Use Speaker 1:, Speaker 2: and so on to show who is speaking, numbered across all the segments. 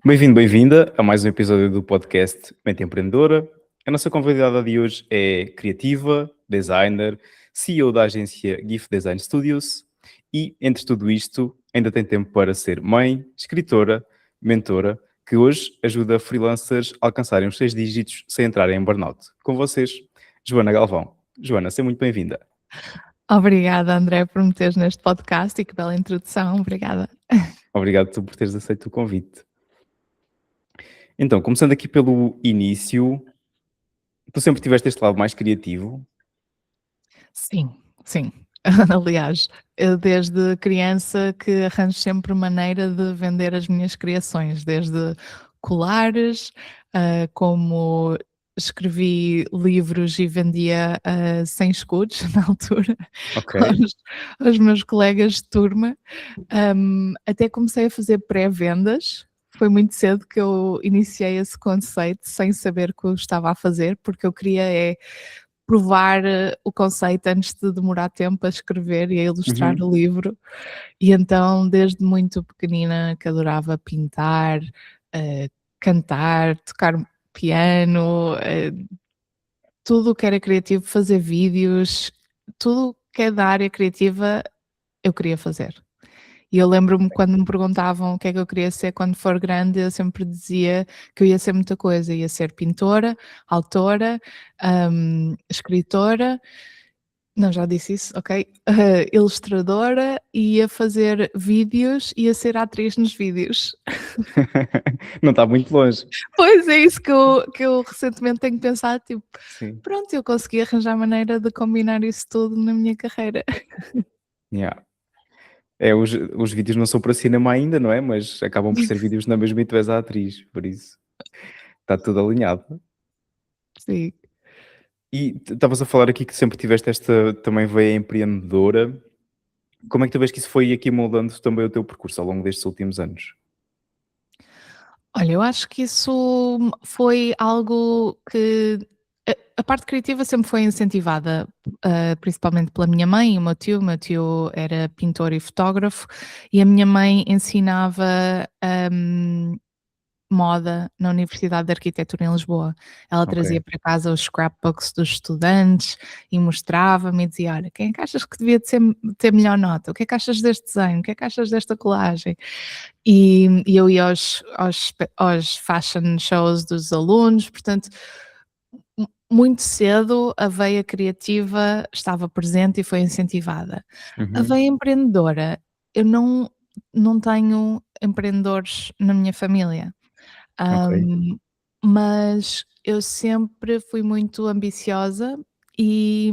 Speaker 1: Bem-vindo, bem-vinda a mais um episódio do podcast Mente Empreendedora. A nossa convidada de hoje é criativa, designer, CEO da agência GIF Design Studios e, entre tudo isto, ainda tem tempo para ser mãe, escritora, mentora, que hoje ajuda freelancers a alcançarem os 6 dígitos sem entrarem em burnout. Com vocês, Joana Galvão. Joana, seja muito bem-vinda.
Speaker 2: Obrigada, André, por me teres neste podcast e que bela introdução. Obrigada.
Speaker 1: Obrigado tu por teres aceito o convite. Então, começando aqui pelo início, tu sempre tiveste este lado mais criativo?
Speaker 2: Sim. Aliás, eu desde criança que arranjo sempre maneira de vender as minhas criações, desde colares, como escrevi livros e vendia 100 escudos na altura
Speaker 1: Ok.
Speaker 2: aos meus colegas de turma. Até comecei a fazer pré-vendas. Foi muito cedo que eu iniciei esse conceito sem saber o que eu estava a fazer, porque eu queria provar o conceito antes de demorar tempo a escrever e a ilustrar
Speaker 1: Uhum.
Speaker 2: o livro. E então, desde muito pequenina, que adorava pintar, cantar, tocar piano, tudo o que era criativo, fazer vídeos, tudo que é da área criativa, eu queria fazer. E eu lembro-me quando me perguntavam o que é que eu queria ser quando for grande, eu sempre dizia que eu ia ser muita coisa, ia ser pintora, autora, escritora, não, já disse isso, ok, ilustradora, ia fazer vídeos, ia ser atriz nos vídeos.
Speaker 1: Não está muito longe.
Speaker 2: Pois é isso que eu recentemente tenho pensado, tipo,
Speaker 1: Sim.
Speaker 2: pronto, eu consegui arranjar maneira de combinar isso tudo na minha carreira.
Speaker 1: Yeah. Os vídeos não são para cinema ainda, não é? Mas acabam por ser vídeos na mesma e tu és a atriz, por isso está tudo alinhado.
Speaker 2: Sim.
Speaker 1: E estavas a falar aqui que sempre tiveste esta também veia empreendedora. Como é que tu vês que isso foi aqui moldando também o teu percurso ao longo destes últimos anos?
Speaker 2: Olha, eu acho que isso foi algo que a parte criativa sempre foi incentivada, principalmente pela minha mãe e o meu tio. O meu tio era pintor e fotógrafo e a minha mãe ensinava, moda na Universidade de Arquitetura em Lisboa. Ela
Speaker 1: Ok.
Speaker 2: trazia para casa os scrapbooks dos estudantes e mostrava-me e dizia: "Olha, quem é que achas que devia de ter melhor nota? O que é que achas deste desenho? O que é que achas desta colagem?" E eu ia aos fashion shows dos alunos, portanto, muito cedo a veia criativa estava presente e foi incentivada. A
Speaker 1: Uhum.
Speaker 2: veia empreendedora, eu não tenho empreendedores na minha família.
Speaker 1: Ok.
Speaker 2: Mas eu sempre fui muito ambiciosa e,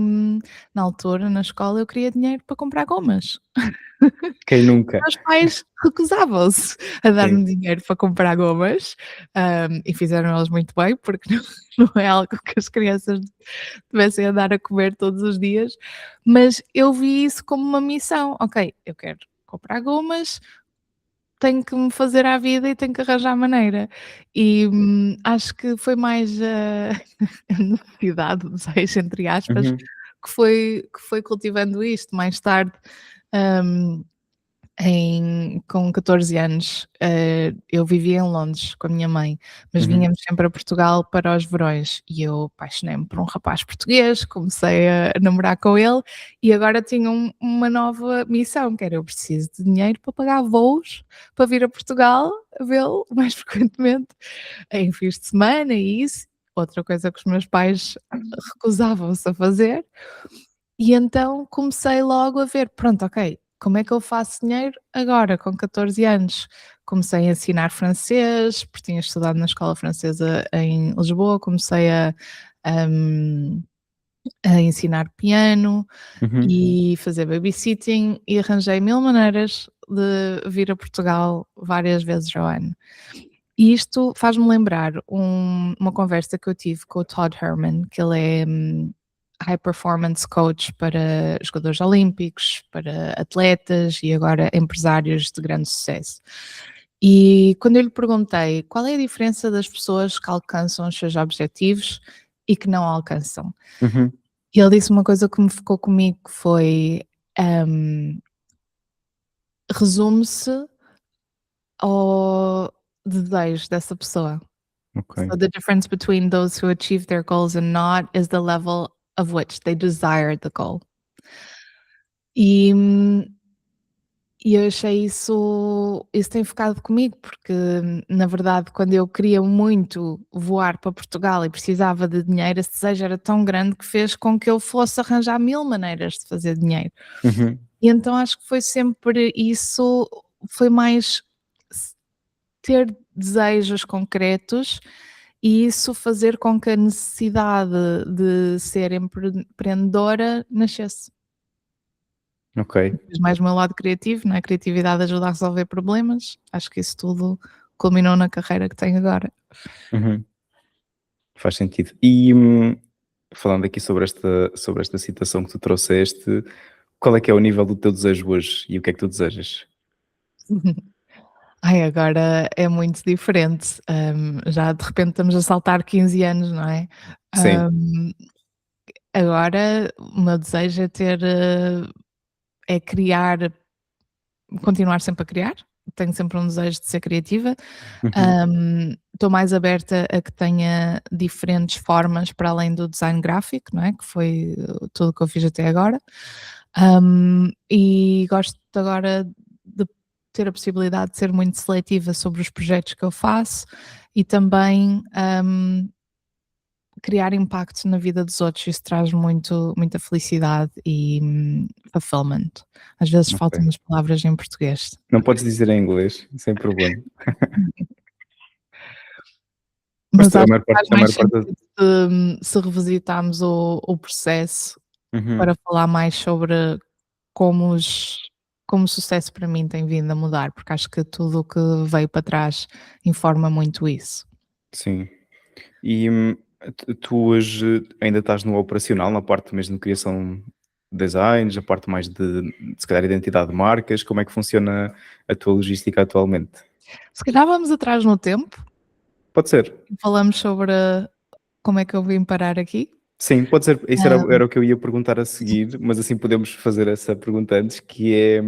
Speaker 2: na altura, na escola, eu queria dinheiro para comprar gomas.
Speaker 1: Quem nunca?
Speaker 2: Meus pais recusavam-se a
Speaker 1: Sim.
Speaker 2: dar-me dinheiro para comprar gomas, e fizeram eles muito bem, porque não é algo que as crianças devessem andar a comer todos os dias, mas eu vi isso como uma missão. Ok, eu quero comprar gomas, tenho que me fazer à vida e tenho que arranjar maneira. E, acho que foi mais a a necessidade, desejo, entre aspas,
Speaker 1: Uhum.
Speaker 2: que foi cultivando isto. Mais tarde, hum, com 14 anos, eu vivia em Londres com a minha mãe, mas
Speaker 1: Uhum.
Speaker 2: vínhamos sempre a Portugal para os verões e eu apaixonei-me por um rapaz português, comecei a namorar com ele e agora tinha uma nova missão, que era eu preciso de dinheiro para pagar voos para vir a Portugal a vê-lo mais frequentemente em fins de semana e isso, outra coisa que os meus pais recusavam-se a fazer. E então comecei logo a ver, pronto, ok, como é que eu faço dinheiro agora com 14 anos? Comecei a ensinar francês, porque tinha estudado na escola francesa em Lisboa, comecei hum, a ensinar piano
Speaker 1: Uhum.
Speaker 2: e fazer babysitting e arranjei mil maneiras de vir a Portugal várias vezes ao ano. E isto faz-me lembrar uma conversa que eu tive com o Todd Herman, que ele é high performance coach para jogadores olímpicos, para atletas e agora empresários de grande sucesso. E quando eu lhe perguntei qual é a diferença das pessoas que alcançam os seus objetivos e que não alcançam,
Speaker 1: Uhum.
Speaker 2: e ele disse uma coisa que me ficou comigo que foi, hum, resume-se ao desejo dessa pessoa.
Speaker 1: Ok.
Speaker 2: So the difference between those who achieve their goals and not is the level of which they desire the goal. E, e eu achei isso tem ficado comigo, porque na verdade quando eu queria muito voar para Portugal e precisava de dinheiro, esse desejo era tão grande que fez com que eu fosse arranjar 1000 maneiras de fazer dinheiro.
Speaker 1: Uhum.
Speaker 2: E então acho que foi sempre isso, foi mais s ter desejos concretos e isso fazer com que a necessidade de ser empreendedora nascesse.
Speaker 1: Ok.
Speaker 2: Depois mais o meu lado criativo, não é, a criatividade ajuda a resolver problemas, acho que isso tudo culminou na carreira que tenho agora.
Speaker 1: Uhum. Faz sentido. E, falando aqui sobre esta citação que tu trouxeste, qual é o nível do teu desejo hoje e o que é que tu desejas?
Speaker 2: Ai, agora é muito diferente, já de repente estamos a saltar 15 anos, não é?
Speaker 1: Sim.
Speaker 2: Hum, Agora o meu desejo é ter, é criar, continuar sempre a criar, tenho sempre um desejo de ser criativa.
Speaker 1: Uhum.
Speaker 2: Estou mais aberta a que tenha diferentes formas para além do design gráfico, não é, que foi tudo o que eu fiz até agora. E gosto agora de ter a possibilidade de ser muito seletiva sobre os projetos que eu faço e também, criar impacto na vida dos outros. Isso traz muita felicidade e, fulfillment. Às vezes
Speaker 1: Ok.
Speaker 2: faltam as palavras em português.
Speaker 1: Não podes dizer em inglês, sem problema. Mas
Speaker 2: Mas
Speaker 1: a
Speaker 2: acho
Speaker 1: maior
Speaker 2: que
Speaker 1: parte
Speaker 2: faz
Speaker 1: a
Speaker 2: mais
Speaker 1: maior parte
Speaker 2: sentido se revisitarmos o processo
Speaker 1: uhum.
Speaker 2: para falar mais sobre como os como o sucesso para mim tem vindo a mudar, porque acho que tudo o que veio para trás informa muito isso.
Speaker 1: Sim. E, tu hoje ainda estás no operacional, na parte mesmo de criação de designs, a parte mais de se calhar identidade de marcas, como é que funciona a tua logística atualmente?
Speaker 2: Se calhar vamos atrás no tempo
Speaker 1: Pode ser.
Speaker 2: e falamos sobre como é que eu vim parar aqui.
Speaker 1: Sim, pode ser. Isso era
Speaker 2: Hã,
Speaker 1: era o que eu ia perguntar a seguir, mas assim podemos fazer essa pergunta antes, que é,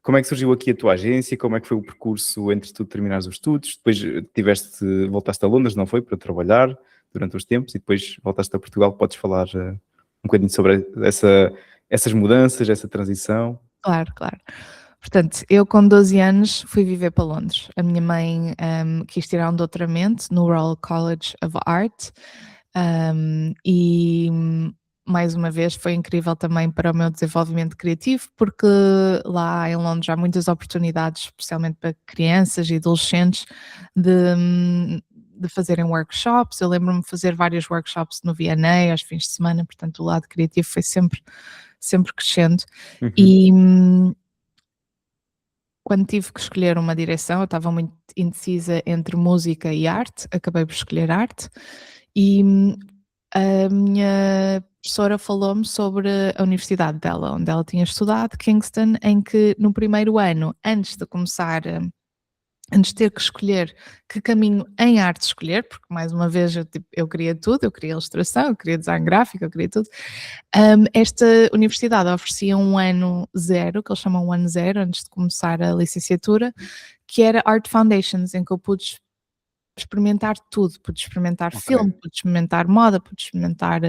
Speaker 1: como é que surgiu aqui a tua agência? Como é que foi o percurso entre tu terminares os estudos? Depois voltaste a Londres, não foi? Para trabalhar durante os tempos e depois voltaste a Portugal. Podes falar um bocadinho sobre essas mudanças, essa transição?
Speaker 2: claro, claro. Portanto, eu com 12 anos fui viver para Londres. A minha mãe, quis tirar um doutoramento no Royal College of Art, e mais uma vez foi incrível também para o meu desenvolvimento criativo, porque lá em Londres há muitas oportunidades, especialmente para crianças e adolescentes, de fazerem workshops. Eu lembro-me de fazer vários workshops no V&A aos fins de semana, portanto o lado criativo foi sempre crescendo.
Speaker 1: Uhum.
Speaker 2: E quando tive que escolher uma direção, eu estava muito indecisa entre música e arte, acabei por escolher arte e, a minha professora falou-me sobre a universidade dela, onde ela tinha estudado, Kingston, em que no primeiro ano, antes de ter que escolher que caminho em arte escolher, porque mais uma vez eu queria tudo, eu queria ilustração, eu queria design gráfico, eu queria tudo. Esta universidade oferecia um ano zero, que eles chamam um ano zero, antes de começar a licenciatura, que era Art Foundations, em que eu pude experimentar tudo, pude experimentar
Speaker 1: Ok.
Speaker 2: filme, pude experimentar moda, pude experimentar,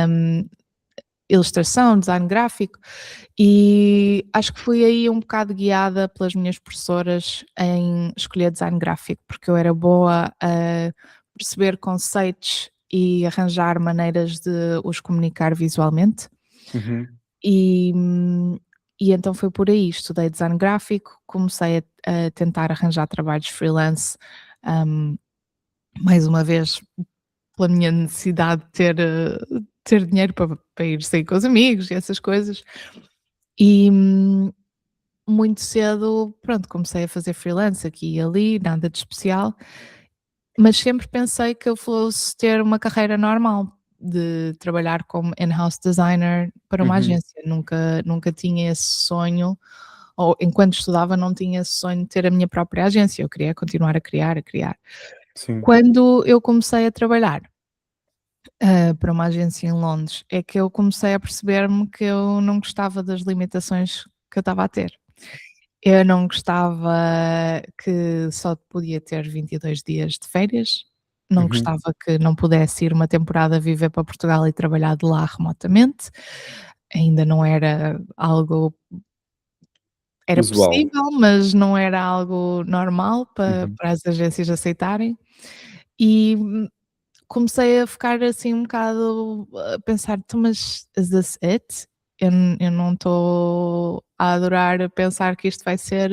Speaker 2: hum, ilustração, design gráfico, e acho que fui aí um bocado guiada pelas minhas professoras em escolher design gráfico, porque eu era boa a perceber conceitos e arranjar maneiras de os comunicar visualmente.
Speaker 1: Uhum.
Speaker 2: E, e então foi por aí, estudei design gráfico, comecei a tentar arranjar trabalhos freelance, hum, mais uma vez pela minha necessidade de ter dinheiro para ir sair com os amigos e essas coisas. E, muito cedo, pronto, comecei a fazer freelance aqui e ali, nada de especial, mas sempre pensei que eu fosse ter uma carreira normal, de trabalhar como in-house designer para uma
Speaker 1: Uhum.
Speaker 2: agência. Nunca tinha esse sonho, ou enquanto estudava não tinha esse sonho de ter a minha própria agência, eu queria continuar a criar, a criar.
Speaker 1: Sim.
Speaker 2: Quando eu comecei a trabalhar para uma agência em Londres, é que eu comecei a perceber-me que eu não gostava das limitações que eu estava a ter. Eu não gostava que só podia ter 22 dias de férias, não
Speaker 1: Uhum.
Speaker 2: gostava que não pudesse ir uma temporada viver para Portugal e trabalhar de lá remotamente, ainda não era algo era
Speaker 1: Usual.
Speaker 2: possível, mas não era algo normal
Speaker 1: Uhum.
Speaker 2: para as agências aceitarem. E comecei a ficar assim um bocado a pensar: "Então, mas is this it? Eu não estou a adorar pensar que isto vai ser,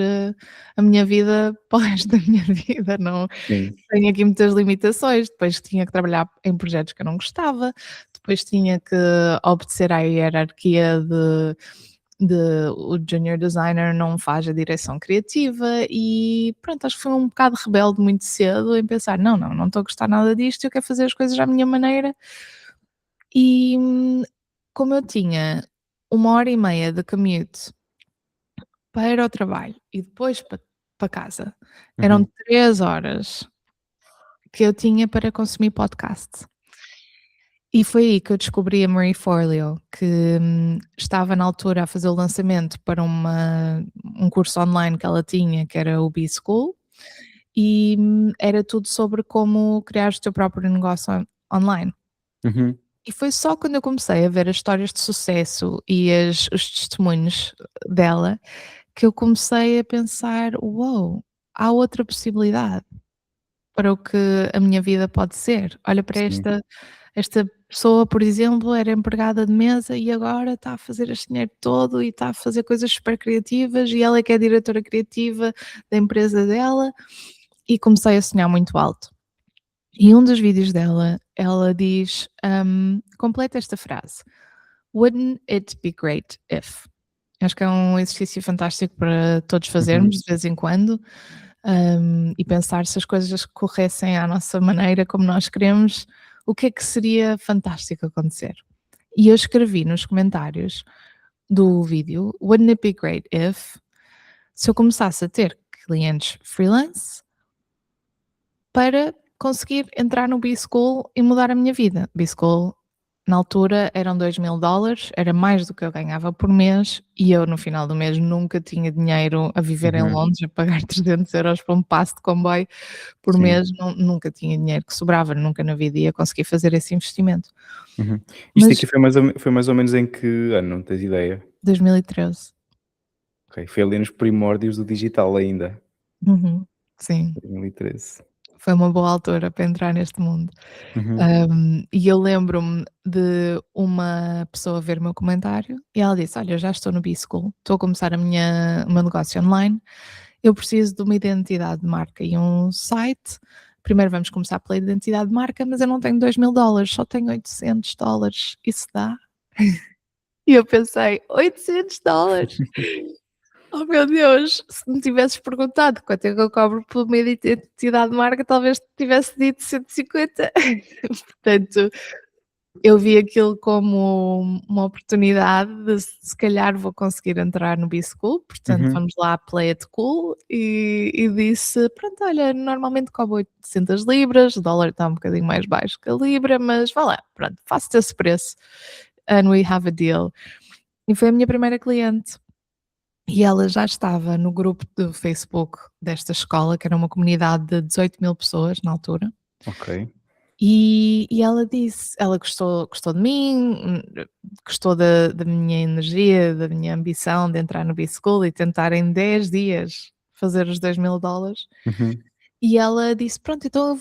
Speaker 2: a minha vida para o resto da minha vida, não
Speaker 1: Sim,
Speaker 2: tenho aqui muitas limitações". Depois tinha que trabalhar em projetos que eu não gostava, depois tinha que obedecer à hierarquia de o junior designer não faz a direção criativa e pronto, acho que fui um bocado rebelde muito cedo em pensar: "Não, não, não estou a gostar nada disto, eu quero fazer as coisas à minha maneira". E, como eu tinha 1 hora e meia de commute para o trabalho e depois para casa, eram
Speaker 1: uhum,
Speaker 2: 3 horas que eu tinha para consumir podcast. E foi aí que eu descobri a Marie Forleo, que, estava na altura a fazer o lançamento para um curso online que ela tinha, que era o B-School, e, era tudo sobre como criar o teu próprio negócio online.
Speaker 1: uhum.
Speaker 2: E foi só quando eu comecei a ver as histórias de sucesso e os testemunhos dela, que eu comecei a pensar: "Uou, há outra possibilidade para o que a minha vida pode ser. Olha para
Speaker 1: Sim,
Speaker 2: esta pessoa, por exemplo, era empregada de mesa e agora está a fazer este dinheiro todo e está a fazer coisas super criativas e ela é que é a diretora criativa da empresa dela", e comecei a sonhar muito alto. E um dos vídeos dela, ela diz, completa esta frase: "Wouldn't it be great if?". Acho que é um exercício fantástico para todos
Speaker 1: uhum,
Speaker 2: fazermos de vez em quando, e pensar se as coisas corressem à nossa maneira, como nós queremos, o que é que seria fantástico acontecer? E eu escrevi nos comentários do vídeo: "Wouldn't it be great if", se eu começasse a ter clientes freelance para conseguir entrar no B-School e mudar a minha vida. B-School, na altura, eram $2000, era mais do que eu ganhava por mês e eu, no final do mês, nunca tinha dinheiro a viver em
Speaker 1: uhum.
Speaker 2: Londres, a pagar 300 € para um passe de comboio por
Speaker 1: Sim,
Speaker 2: mês, nunca tinha dinheiro que sobrava, nunca na vida ia conseguir fazer esse investimento.
Speaker 1: uhum. Isto
Speaker 2: Mas
Speaker 1: aqui foi mais ou menos em que ano, não tens ideia?
Speaker 2: 2013.
Speaker 1: Ok, foi ali nos primórdios do digital ainda,
Speaker 2: Uhum. Sim,
Speaker 1: 2013.
Speaker 2: foi uma boa altura para entrar neste mundo.
Speaker 1: Uhum,
Speaker 2: E eu lembro-me de uma pessoa ver o meu comentário e ela disse: "Olha, eu já estou no B-School, estou a começar o meu negócio online, eu preciso de uma identidade de marca e um site. Primeiro vamos começar pela identidade de marca, mas eu não tenho $2000, só tenho $800, isso dá?". E eu pensei: $800? Oh meu Deus, se me tivesses perguntado quanto é que eu cobro por uma identidade de marca, talvez te tivesse dito 150. Portanto, eu vi aquilo como uma oportunidade de se calhar vou conseguir entrar no B-School, portanto
Speaker 1: uhum,
Speaker 2: vamos lá play it cool, e disse: "Pronto, olha, normalmente cobro 800 libras, o dólar está um bocadinho mais baixo que a libra, mas vá lá, pronto, faço-te esse preço and we have a deal". E foi a minha primeira cliente. E ela já estava no grupo do Facebook desta escola, que era uma comunidade de 18 mil pessoas na altura,
Speaker 1: ok.
Speaker 2: e ela disse, ela gostou de mim, gostou da minha energia, da minha ambição de entrar no B-School e tentar em 10 dias fazer os $2000.
Speaker 1: Uhum,
Speaker 2: E ela disse: "Pronto, então eu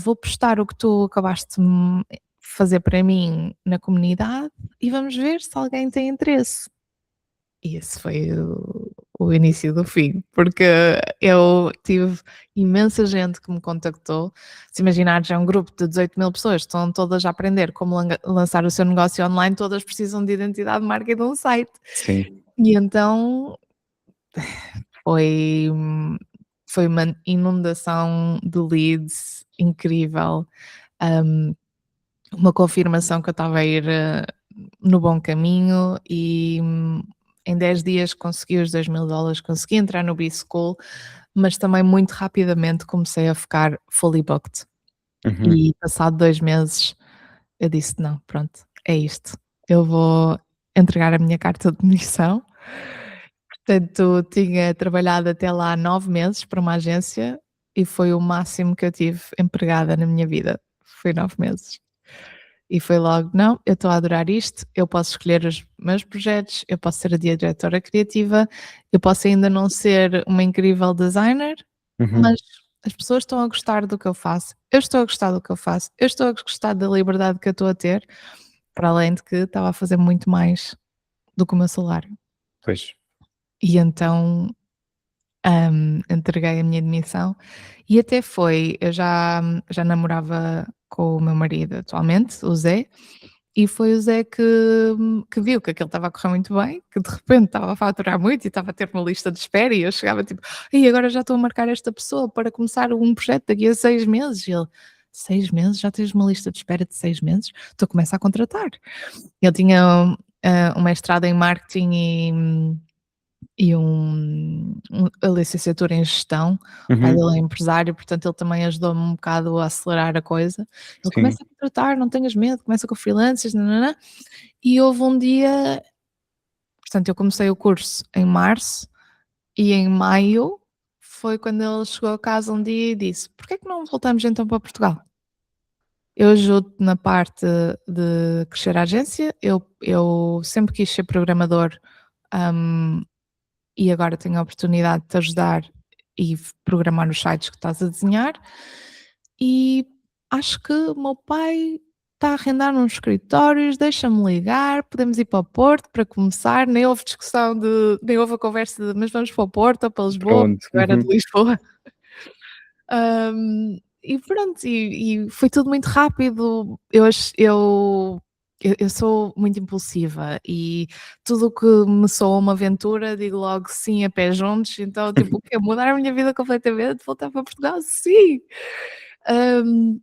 Speaker 2: vou postar o que tu acabaste de fazer para mim na comunidade e vamos ver se alguém tem interesse". E esse foi o início do fim, porque eu tive imensa gente que me contactou. Se imaginares, é um grupo de 18 mil pessoas, estão todas a aprender como lançar o seu negócio online, todas precisam de identidade de marca e de um site.
Speaker 1: sim,
Speaker 2: E então foi foi uma inundação de leads incrível, hum, uma confirmação que eu estava a ir, no bom caminho e, em 10 dias consegui os $2000, consegui entrar no B-School, mas também muito rapidamente comecei a ficar fully booked.
Speaker 1: uhum.
Speaker 2: E passado 2 meses eu disse: "Não, pronto, é isto, eu vou entregar a minha carta de demissão". Portanto, tinha trabalhado até lá 9 meses para uma agência e foi o máximo que eu tive empregada na minha vida, foi 9 meses. E foi logo: "Não, eu estou a adorar isto, eu posso escolher os meus projetos, eu posso ser a diretora criativa, eu posso ainda não ser uma incrível designer,
Speaker 1: Uhum.
Speaker 2: mas as pessoas estão a gostar do que eu faço, eu estou a gostar do que eu faço, eu estou a gostar da liberdade que eu estou a ter", para além de que estava a fazer muito mais do que o meu salário.
Speaker 1: Pois.
Speaker 2: E então, entreguei a minha demissão e até foi eu já namorava com o meu marido atualmente, o Zé, e foi o Zé que viu que aquilo estava a correr muito bem, que de repente estava a faturar muito e estava a ter uma lista de espera e eu chegava tipo: "Ai, agora já estou a marcar esta pessoa para começar um projeto daqui a 6 meses", e ele: "6 meses? Já tens uma lista de espera de 6 meses? Então começa a contratar". Ele tinha, um mestrado em marketing e a licenciatura em gestão. O pai
Speaker 1: Uhum.
Speaker 2: dele é empresário, portanto ele também ajudou-me um bocado a acelerar a coisa. Ele:
Speaker 1: Sim.
Speaker 2: "Começa a contratar, não tenhas medo, começa com freelancers, nã-nã-nã". E houve um dia, portanto eu comecei o curso em março e em maio foi quando ele chegou a casa um dia e disse: "Porquê é que não voltamos então para Portugal? Eu ajudo na parte de crescer a agência, eu sempre quis ser programador, hum, e agora tenho a oportunidade de te ajudar e programar os sites que estás a desenhar. E acho que o meu pai está a arrendar uns escritórios, deixa-me ligar, podemos ir para o Porto para começar". Nem houve discussão nem houve a conversa de: "Mas vamos para o Porto ou para
Speaker 1: Para
Speaker 2: Lisboa?",
Speaker 1: onde?
Speaker 2: eu era de
Speaker 1: Uhum.
Speaker 2: Lisboa. E pronto, e foi tudo muito rápido. Eu sou muito impulsiva e tudo o que me soa uma aventura digo logo sim a pé juntos, então tipo, o quê? Mudar a minha vida completamente, voltar para Portugal? Sim! Hum,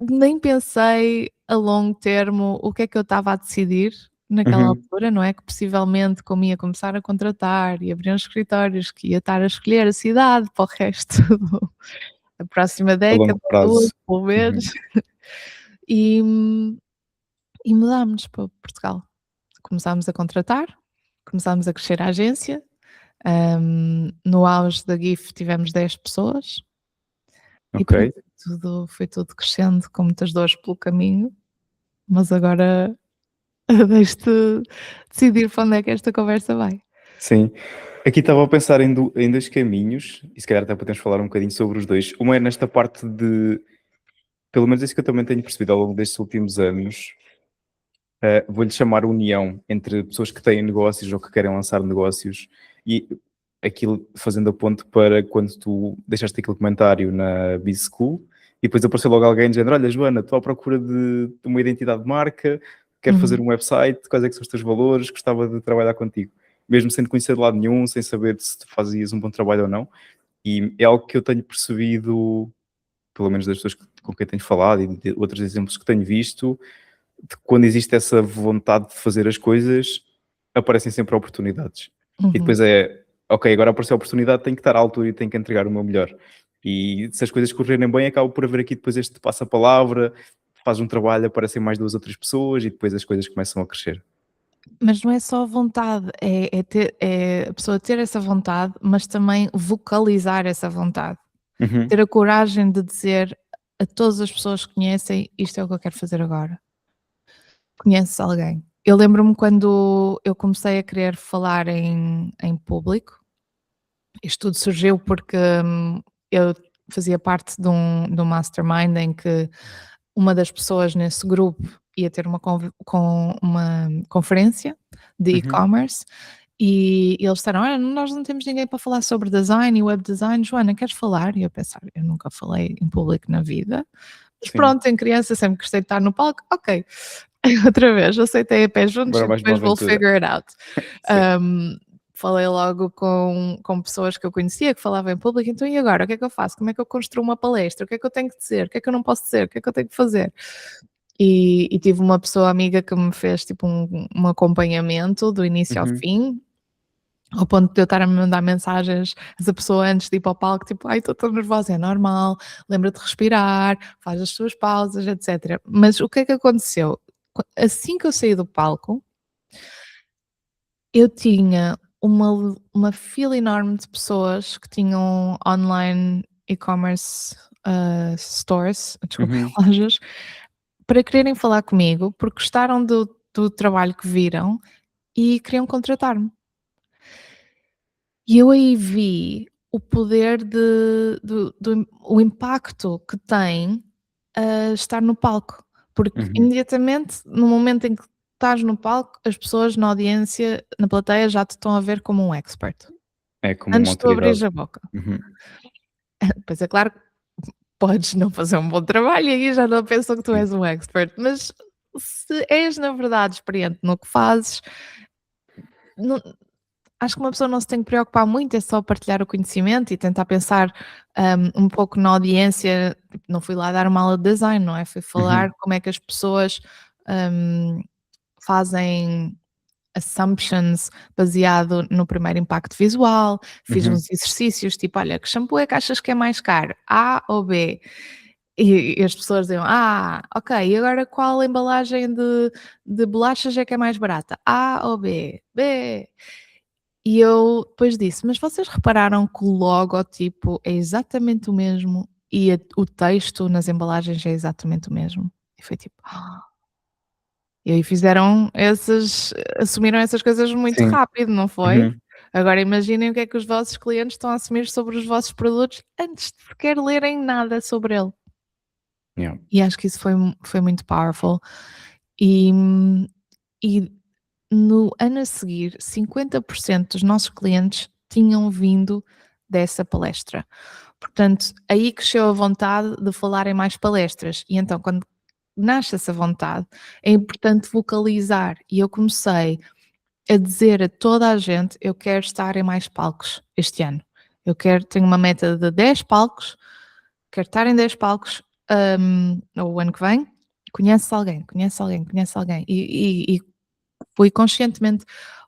Speaker 2: Nem pensei a longo termo o que é que eu estava a decidir naquela
Speaker 1: Uhum.
Speaker 2: altura, não é, que possivelmente como ia começar a contratar e abrir uns escritórios, que ia estar a escolher a cidade para o resto da próxima
Speaker 1: A
Speaker 2: década
Speaker 1: longo
Speaker 2: ou 2
Speaker 1: prazo.
Speaker 2: pelo
Speaker 1: Uhum.
Speaker 2: menos. E e mudámos-nos para Portugal. Começámos a contratar, começámos a crescer a agência, no auge da GIF tivemos 10 pessoas e
Speaker 1: Ok.
Speaker 2: pronto, foi tudo crescendo com muitas dores pelo caminho, mas agora deixo-te decidir para onde é que esta conversa vai.
Speaker 1: Sim. Aqui estava a pensar em 2 caminhos, e se calhar até podemos falar um bocadinho sobre os 2. Uma é nesta parte de, pelo menos isso que eu também tenho percebido ao longo destes últimos anos, vou-lhe chamar união entre pessoas que têm negócios ou que querem lançar negócios, e aquilo fazendo a ponte para quando tu deixaste aquele comentário na B-School e depois apareceu logo alguém dizendo: "Olha, Joana, estou à procura de uma identidade de marca, quero fazer
Speaker 2: Uhum.
Speaker 1: um website, quais é que são os teus valores, gostava de trabalhar contigo", mesmo sem te conhecer de lado nenhum, sem saber se tu fazias um bom trabalho ou não. E é algo que eu tenho percebido, pelo menos das pessoas com quem tenho falado e de outros exemplos que tenho visto, de quando existe essa vontade de fazer as coisas, aparecem sempre oportunidades. E
Speaker 2: Uhum.
Speaker 1: depois é, ok, agora apareceu a oportunidade, tenho que estar à altura e tenho que entregar o meu melhor. E se as coisas correrem bem, acaba por haver aqui depois este passa-palavra, faz um trabalho, aparecem mais duas ou três pessoas e depois as coisas começam a crescer.
Speaker 2: Mas não é só vontade, é a pessoa ter essa vontade, mas também vocalizar essa vontade.
Speaker 1: Uhum,
Speaker 2: Ter a coragem de dizer a todas as pessoas que conhecem: "Isto é o que eu quero fazer agora". Conheces alguém? Eu lembro-me quando eu comecei a querer falar em público, isto tudo surgiu porque, eu fazia parte de um mastermind em que uma das pessoas nesse grupo ia ter uma conferência de
Speaker 1: uhum,
Speaker 2: e-commerce e eles disseram: "Olha, nós não temos ninguém para falar sobre design e web design, Joana, queres falar?" E eu pensava: "Eu nunca falei em público na vida, mas
Speaker 1: sim.
Speaker 2: pronto, em criança sempre gostei de estar no palco, ok". Outra vez, aceitei a pé juntos
Speaker 1: Agora
Speaker 2: e
Speaker 1: mais uma
Speaker 2: depois we'll
Speaker 1: aventura.
Speaker 2: figure it out.
Speaker 1: Sim.
Speaker 2: Falei logo com pessoas que eu conhecia, que falavam em público, então e agora? O que é que eu faço? Como é que eu construo uma palestra? O que é que eu tenho que dizer? O que é que eu não posso dizer? O que é que eu tenho que fazer? E tive uma pessoa amiga que me fez tipo um acompanhamento do início ao
Speaker 1: Uhum.
Speaker 2: fim, ao ponto de eu estar a me mandar mensagens, essa pessoa antes de ir para o palco, tipo: "Ai, estou tão nervosa", é normal, lembra-te de respirar, faz as tuas pausas, etcétera. Mas o que é que aconteceu? Assim que eu saí do palco, eu tinha uma fila enorme de pessoas que tinham online e-commerce stores, desculpem,
Speaker 1: Uhum.
Speaker 2: lojas, para quererem falar comigo, porque gostaram do trabalho que viram e queriam contratar-me. E eu aí vi o poder o impacto que tem estar no palco, porque
Speaker 1: Uhum.
Speaker 2: imediatamente no momento em que estás no palco, as pessoas na audiência, na plateia, já te estão a ver como um expert,
Speaker 1: É como uma
Speaker 2: antes de tu
Speaker 1: autoridade.
Speaker 2: abrires a boca.
Speaker 1: Uhum.
Speaker 2: Pois é claro que podes não fazer um bom trabalho e aí já não pensam que tu
Speaker 1: Sim.
Speaker 2: és um expert, mas se és na verdade experiente no que fazes, não, acho que uma pessoa não se tem que preocupar muito, é só partilhar o conhecimento e tentar pensar, um pouco na audiência. Tipo, não fui lá dar uma aula de design, não é? Fui falar
Speaker 1: Uhum.
Speaker 2: como é que as pessoas, hum, fazem assumptions baseado no primeiro impacto visual, fiz
Speaker 1: Uhum.
Speaker 2: uns exercícios, tipo: "Olha, que shampoo é que achas que é mais caro, A ou B?" E as pessoas diziam: "Ah, ok, e agora qual embalagem de bolachas é que é mais barata, A ou B?" "B." E eu depois disse: "Mas vocês repararam que o logotipo é exatamente o mesmo e o texto nas embalagens é exatamente o mesmo?" E foi tipo: "Ah." E aí assumiram essas coisas muito
Speaker 1: Sim.
Speaker 2: rápido, não foi?
Speaker 1: Uhum.
Speaker 2: Agora imaginem o que é que os vossos clientes estão a assumir sobre os vossos produtos antes de sequer lerem nada sobre ele.
Speaker 1: Yeah.
Speaker 2: E acho que isso foi muito powerful. E, e no ano a seguir, 50% dos nossos clientes tinham vindo dessa palestra. Portanto, aí cresceu a vontade de falar em mais palestras. E então, quando nasce essa vontade, é importante vocalizar. E eu comecei a dizer a toda a gente: eu quero estar em mais palcos este ano. Tenho uma meta de 10 palcos, quero estar em 10 palcos o ano que vem. Conhece alguém, conhece alguém, conhece alguém. E fui conscientemente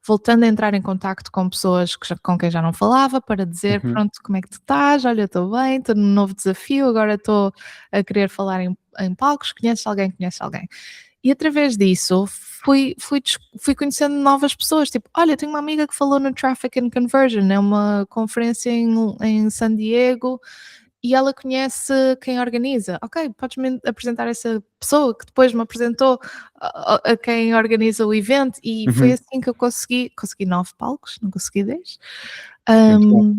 Speaker 2: voltando a entrar em contacto com pessoas com quem já não falava, para dizer:
Speaker 1: Uhum.
Speaker 2: "Pronto, como é que tu estás? Olha, estou bem, estou num novo desafio, agora estou a querer falar em palcos, conheces alguém, conheces alguém?" E através disso fui conhecendo novas pessoas, tipo: "Olha, tenho uma amiga que falou no Traffic and Conversion, é uma conferência em San Diego e ela conhece quem organiza. Ok, podes-me apresentar essa pessoa que depois me apresentou a quem organiza o evento." E foi
Speaker 1: Uhum.
Speaker 2: assim que eu consegui 9 palcos, não consegui 10.
Speaker 1: Muito bom.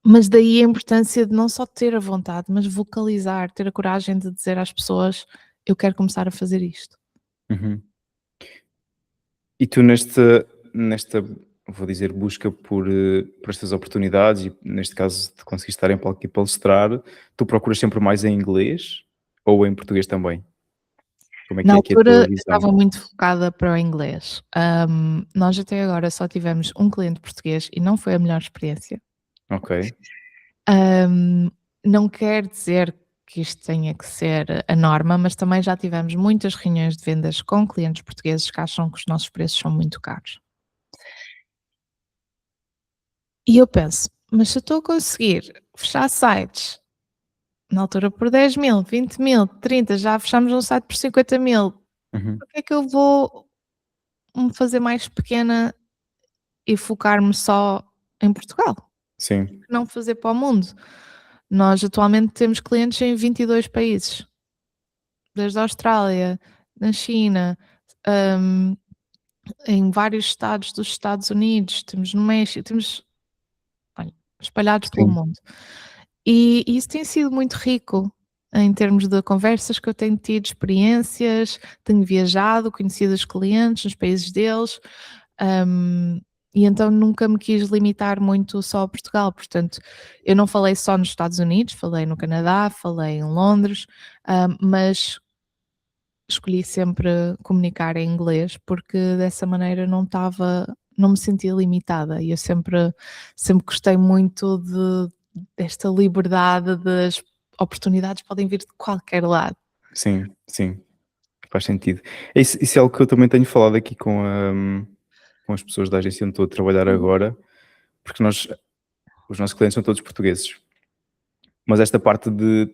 Speaker 2: Mas daí a importância de não só ter a vontade, mas vocalizar, ter a coragem de dizer às pessoas: "Eu quero começar a fazer isto."
Speaker 1: Uhum. E tu nesta, vou dizer, busca por estas oportunidades e neste caso de conseguir estar em palco e palestrar, tu procuras sempre mais em inglês ou em português também? Como é
Speaker 2: Na
Speaker 1: que é a tua
Speaker 2: altura eu
Speaker 1: visão?
Speaker 2: estava muito focada para o inglês. Nós até agora só tivemos um cliente português e não foi a melhor experiência.
Speaker 1: Ok.
Speaker 2: Hum, não quer dizer que isto tenha que ser a norma, mas também já tivemos muitas reuniões de vendas com clientes portugueses que acham que os nossos preços são muito caros. E eu penso: "Mas se eu estou a conseguir fechar sites na altura por 10.000, 20.000, 30, já fechamos um site por 50.000,
Speaker 1: Uhum.
Speaker 2: porque é que eu vou me fazer mais pequena e focar-me só em Portugal?
Speaker 1: Sim,
Speaker 2: Não fazer para o mundo?" Nós atualmente temos clientes em 22 países, desde a Austrália, na China, hum, em vários estados dos Estados Unidos, temos no México, temos, olha, espalhados pelo
Speaker 1: sim.
Speaker 2: mundo. E isso tem sido muito rico em termos de conversas que eu tenho tido, experiências, tenho viajado, conhecido os clientes nos países deles, hum, e então nunca me quis limitar muito só a Portugal. Portanto, eu não falei só nos Estados Unidos, falei no Canadá, falei em Londres, mas escolhi sempre comunicar em inglês, porque dessa maneira não me sentia limitada e eu sempre gostei muito desta liberdade, das oportunidades podem vir de qualquer lado.
Speaker 1: Sim, sim, faz sentido. Isso é algo que eu também tenho falado aqui com as pessoas da agência onde estou a trabalhar agora, porque os nossos clientes são todos portugueses, mas esta parte de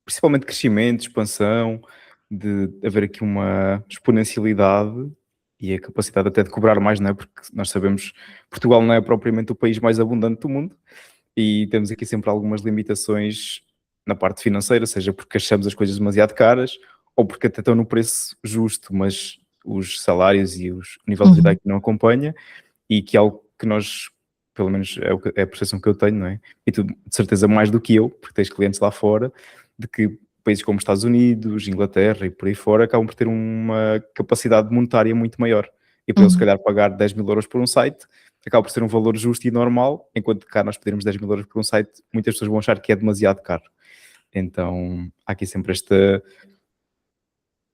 Speaker 1: principalmente crescimento, expansão, de haver aqui uma exponencialidade, e a capacidade até de cobrar mais, não é? Porque nós sabemos que Portugal não é propriamente o país mais abundante do mundo e temos aqui sempre algumas limitações na parte financeira, seja porque achamos as coisas demasiado caras ou porque até estão no preço justo, mas os salários e o nível de vida
Speaker 2: Uhum.
Speaker 1: aqui não acompanha, e que é algo que nós, pelo menos é a percepção que eu tenho, não é? E tu, de certeza, mais do que eu, porque tens clientes lá fora, de que países como Estados Unidos, Inglaterra e por aí fora acabam por ter uma capacidade monetária muito maior. E para eu, se
Speaker 2: Uhum.
Speaker 1: calhar, pagar 10 mil euros por um site, acaba por ser um valor justo e normal, enquanto cá nós pedirmos 10 mil euros por um site, muitas pessoas vão achar que é demasiado caro. Então, há aqui sempre esta,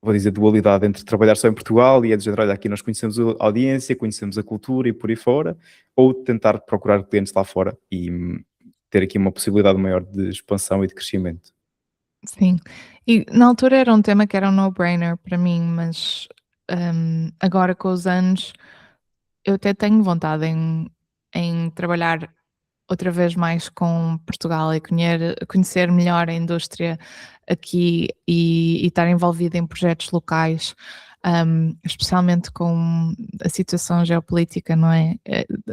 Speaker 1: vou dizer, dualidade entre trabalhar só em Portugal e é dizer, olha, aqui nós conhecemos a audiência, conhecemos a cultura e por aí fora, ou tentar procurar clientes lá fora e ter aqui uma possibilidade maior de expansão e de crescimento.
Speaker 2: Sim. E na altura era um tema que era um no-brainer para mim, mas, agora com os anos eu até tenho vontade em trabalhar outra vez mais com Portugal e conhecer melhor a indústria aqui e estar envolvida em projetos locais, especialmente com a situação geopolítica, não é,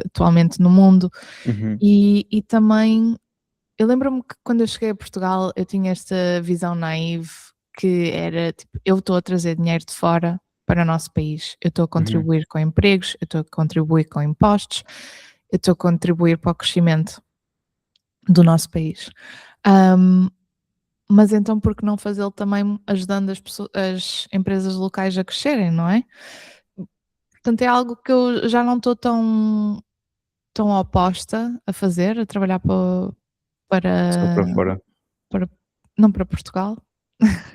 Speaker 2: atualmente no mundo.
Speaker 1: Uhum,
Speaker 2: E também eu lembro-me que quando eu cheguei a Portugal eu tinha esta visão naive que era tipo: "Eu estou a trazer dinheiro de fora para o nosso país, eu estou a
Speaker 1: uhum,
Speaker 2: contribuir com empregos, eu estou a contribuir com impostos, eu estou a contribuir para o crescimento do nosso país". Hum, mas então por que não fazê-lo também ajudando as empresas locais a crescerem, não é? Portanto é algo que eu já não estou tão oposta a fazer, a trabalhar
Speaker 1: só
Speaker 2: para
Speaker 1: para fora.
Speaker 2: para não para Portugal,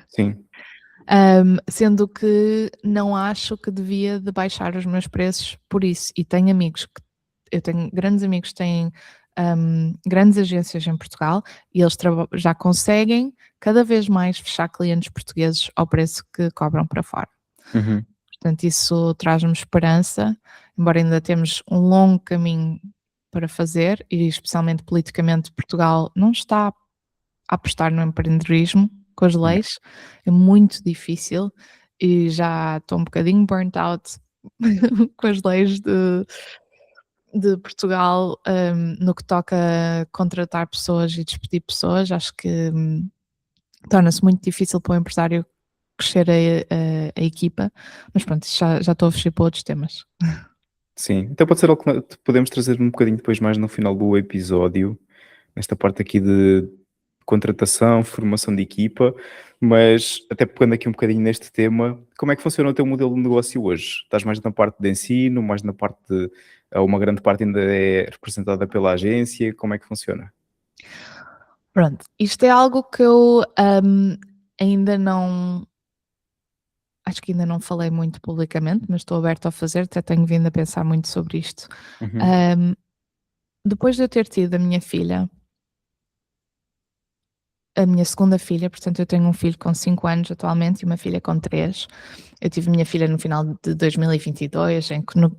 Speaker 1: Sim.
Speaker 2: sendo que não acho que devia de baixar os meus preços por isso. E tenho amigos que eu tenho grandes amigos que têm, grandes agências em Portugal e eles já conseguem cada vez mais fechar clientes portugueses ao preço que cobram para fora.
Speaker 1: Uhum,
Speaker 2: Portanto, isso traz-me esperança, embora ainda temos um longo caminho para fazer e especialmente politicamente Portugal não está a apostar no empreendedorismo com as
Speaker 1: yeah.
Speaker 2: leis, é muito difícil e já estou um bocadinho burnt out com as leis de Portugal, no que toca a contratar pessoas e despedir pessoas. Acho que torna-se muito difícil para o empresário crescer a equipa, mas pronto, isso já estou a fugir para outros temas.
Speaker 1: Sim, então pode ser algo que podemos trazer um bocadinho depois mais no final do episódio, nesta parte aqui de contratação, formação de equipa, mas até pegando aqui um bocadinho neste tema, como é que funciona o teu modelo de negócio hoje? Estás mais na parte de ensino, mais na parte de, uma grande parte ainda é representada pela agência, como é que funciona?
Speaker 2: Pronto, isto é algo que eu, ainda não acho que ainda não falei muito publicamente, mas estou aberta a fazer, até tenho vindo a pensar muito sobre isto.
Speaker 1: Uhum,
Speaker 2: Hum, depois de eu ter tido a minha filha, a minha segunda filha, portanto eu tenho um filho com 5 anos atualmente e uma filha com 3. Eu tive minha filha no final de 2022, em que o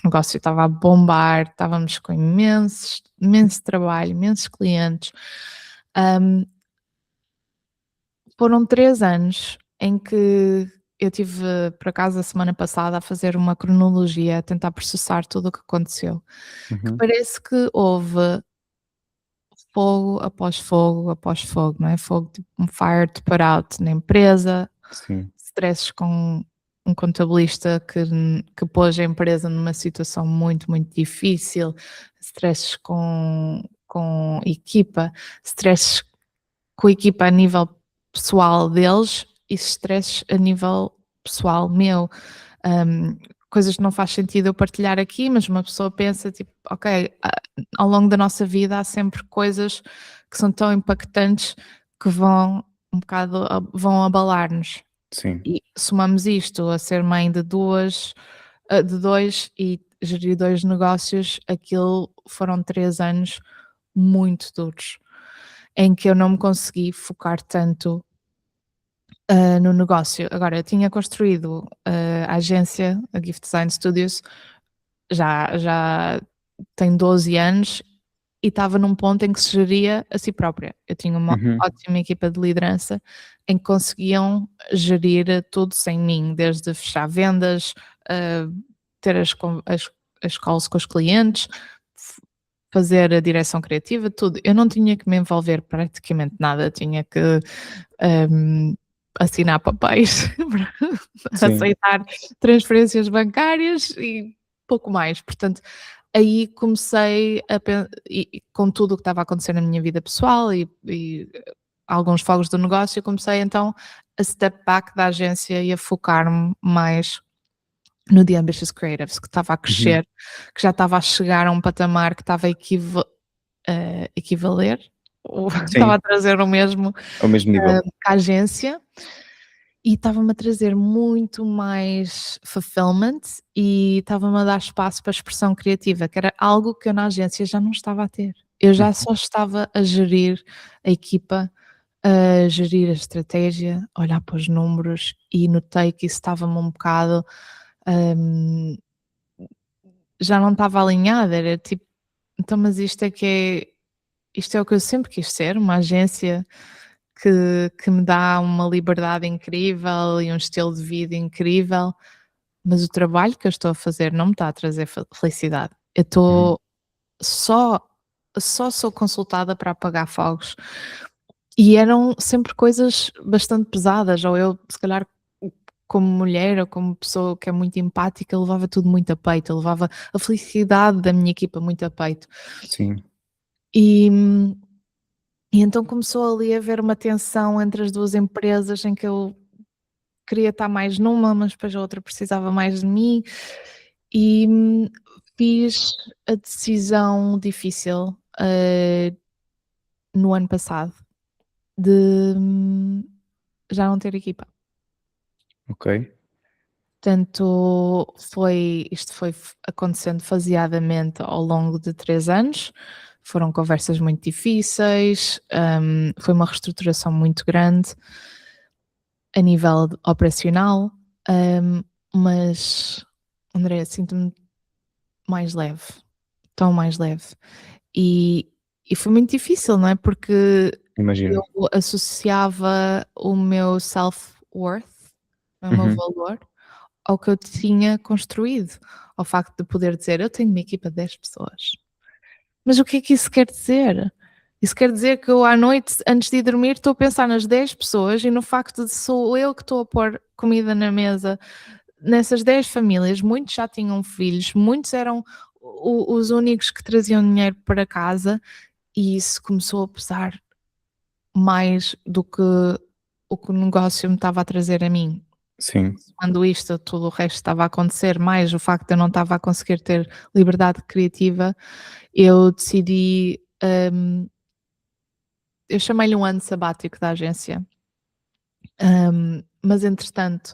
Speaker 2: negócio estava a bombar, estávamos com imenso trabalho, imensos clientes. Hum, foram 3 anos em que eu tive, por acaso, a semana passada a fazer uma cronologia, a tentar processar tudo o que aconteceu, que
Speaker 1: uhum,
Speaker 2: parece que houve fogo após fogo, não é? Fogo, tipo um fire to put out na empresa,
Speaker 1: sim,
Speaker 2: stresses com um contabilista que pôs a empresa numa situação muito difícil, stresses com equipa, stresses com a equipa a nível pessoal deles e stresses a nível pessoal meu. Hum, coisas que não faz sentido eu partilhar aqui, mas uma pessoa pensa tipo, ok, ao longo da nossa vida há sempre coisas que são tão impactantes que vão um bocado vão abalar-nos.
Speaker 1: sim,
Speaker 2: E somamos isto a ser mãe de duas, de 2 e gerir 2 negócios, aquilo foram 3 anos muito duros, em que eu não me consegui focar tanto, no negócio. Agora, eu tinha construído, a agência, a Gift Design Studios, já tem 12 anos e estava num ponto em que se geria a si própria. Eu tinha uma
Speaker 1: uhum,
Speaker 2: ótima equipa de liderança em que conseguiam gerir tudo sem mim, desde fechar vendas, ter as calls com os clientes, fazer a direção criativa, tudo. Eu não tinha que me envolver praticamente nada, tinha que assinar papéis,
Speaker 1: Sim.
Speaker 2: aceitar transferências bancárias e pouco mais. Portanto, aí comecei com tudo o que estava a acontecer na minha vida pessoal e alguns fogos do negócio, comecei então a step back da agência e a focar-me mais no The Ambitious Creatives, que estava a crescer, que já estava a chegar a um patamar que estava a equivaler, ou estava
Speaker 1: Sim,
Speaker 2: a trazer o mesmo
Speaker 1: ao mesmo nível.
Speaker 2: que a agência, e estava-me a trazer muito mais fulfillment e estava-me a dar espaço para a expressão criativa, que era algo que eu na agência já não estava a ter. Eu já só estava a gerir a equipa, a gerir a estratégia, olhar para os números, e notei que isso estava-me um bocado, hum, já não estava alinhada, era tipo, então, mas isto é o que eu sempre quis ser, uma agência que me dá uma liberdade incrível e um estilo de vida incrível, mas o trabalho que eu estou a fazer não me está a trazer felicidade. Eu
Speaker 1: Uhum.
Speaker 2: estou só sou consultada para apagar fogos, e eram sempre coisas bastante pesadas, ou eu, se calhar, como mulher ou como pessoa que é muito empática, levava tudo muito a peito, eu levava a felicidade da minha equipa muito a peito.
Speaker 1: Sim,
Speaker 2: E e então começou ali a haver uma tensão entre as 2 empresas, em que eu queria estar mais numa, mas depois a outra precisava mais de mim, e fiz a decisão difícil, no ano passado, de já não ter equipa.
Speaker 1: ok.
Speaker 2: Portanto, isto foi acontecendo faseadamente ao longo de 3 anos, foram conversas muito difíceis, foi uma reestruturação muito grande a nível operacional, mas, André, sinto-me mais leve, tão mais leve. E e foi muito difícil, não é, porque
Speaker 1: Imagino.
Speaker 2: eu associava o meu self-worth, o meu
Speaker 1: Uhum.
Speaker 2: valor, ao que eu tinha construído, ao facto de poder dizer: "Eu tenho uma equipa de 10 pessoas". Mas o que é que isso quer dizer? Isso quer dizer que eu à noite, antes de ir dormir, estou a pensar nas 10 pessoas e no facto de sou eu que estou a pôr comida na mesa nessas 10 famílias. Muitos já tinham filhos, muitos eram os únicos que traziam dinheiro para casa, e isso começou a pesar mais do que o que o negócio me estava a trazer a mim.
Speaker 1: Sim.
Speaker 2: Quando isto, tudo o resto estava a acontecer, mais o facto de eu não estava a conseguir ter liberdade criativa, eu decidi, eu chamei-lhe um ano sabático da agência, mas entretanto,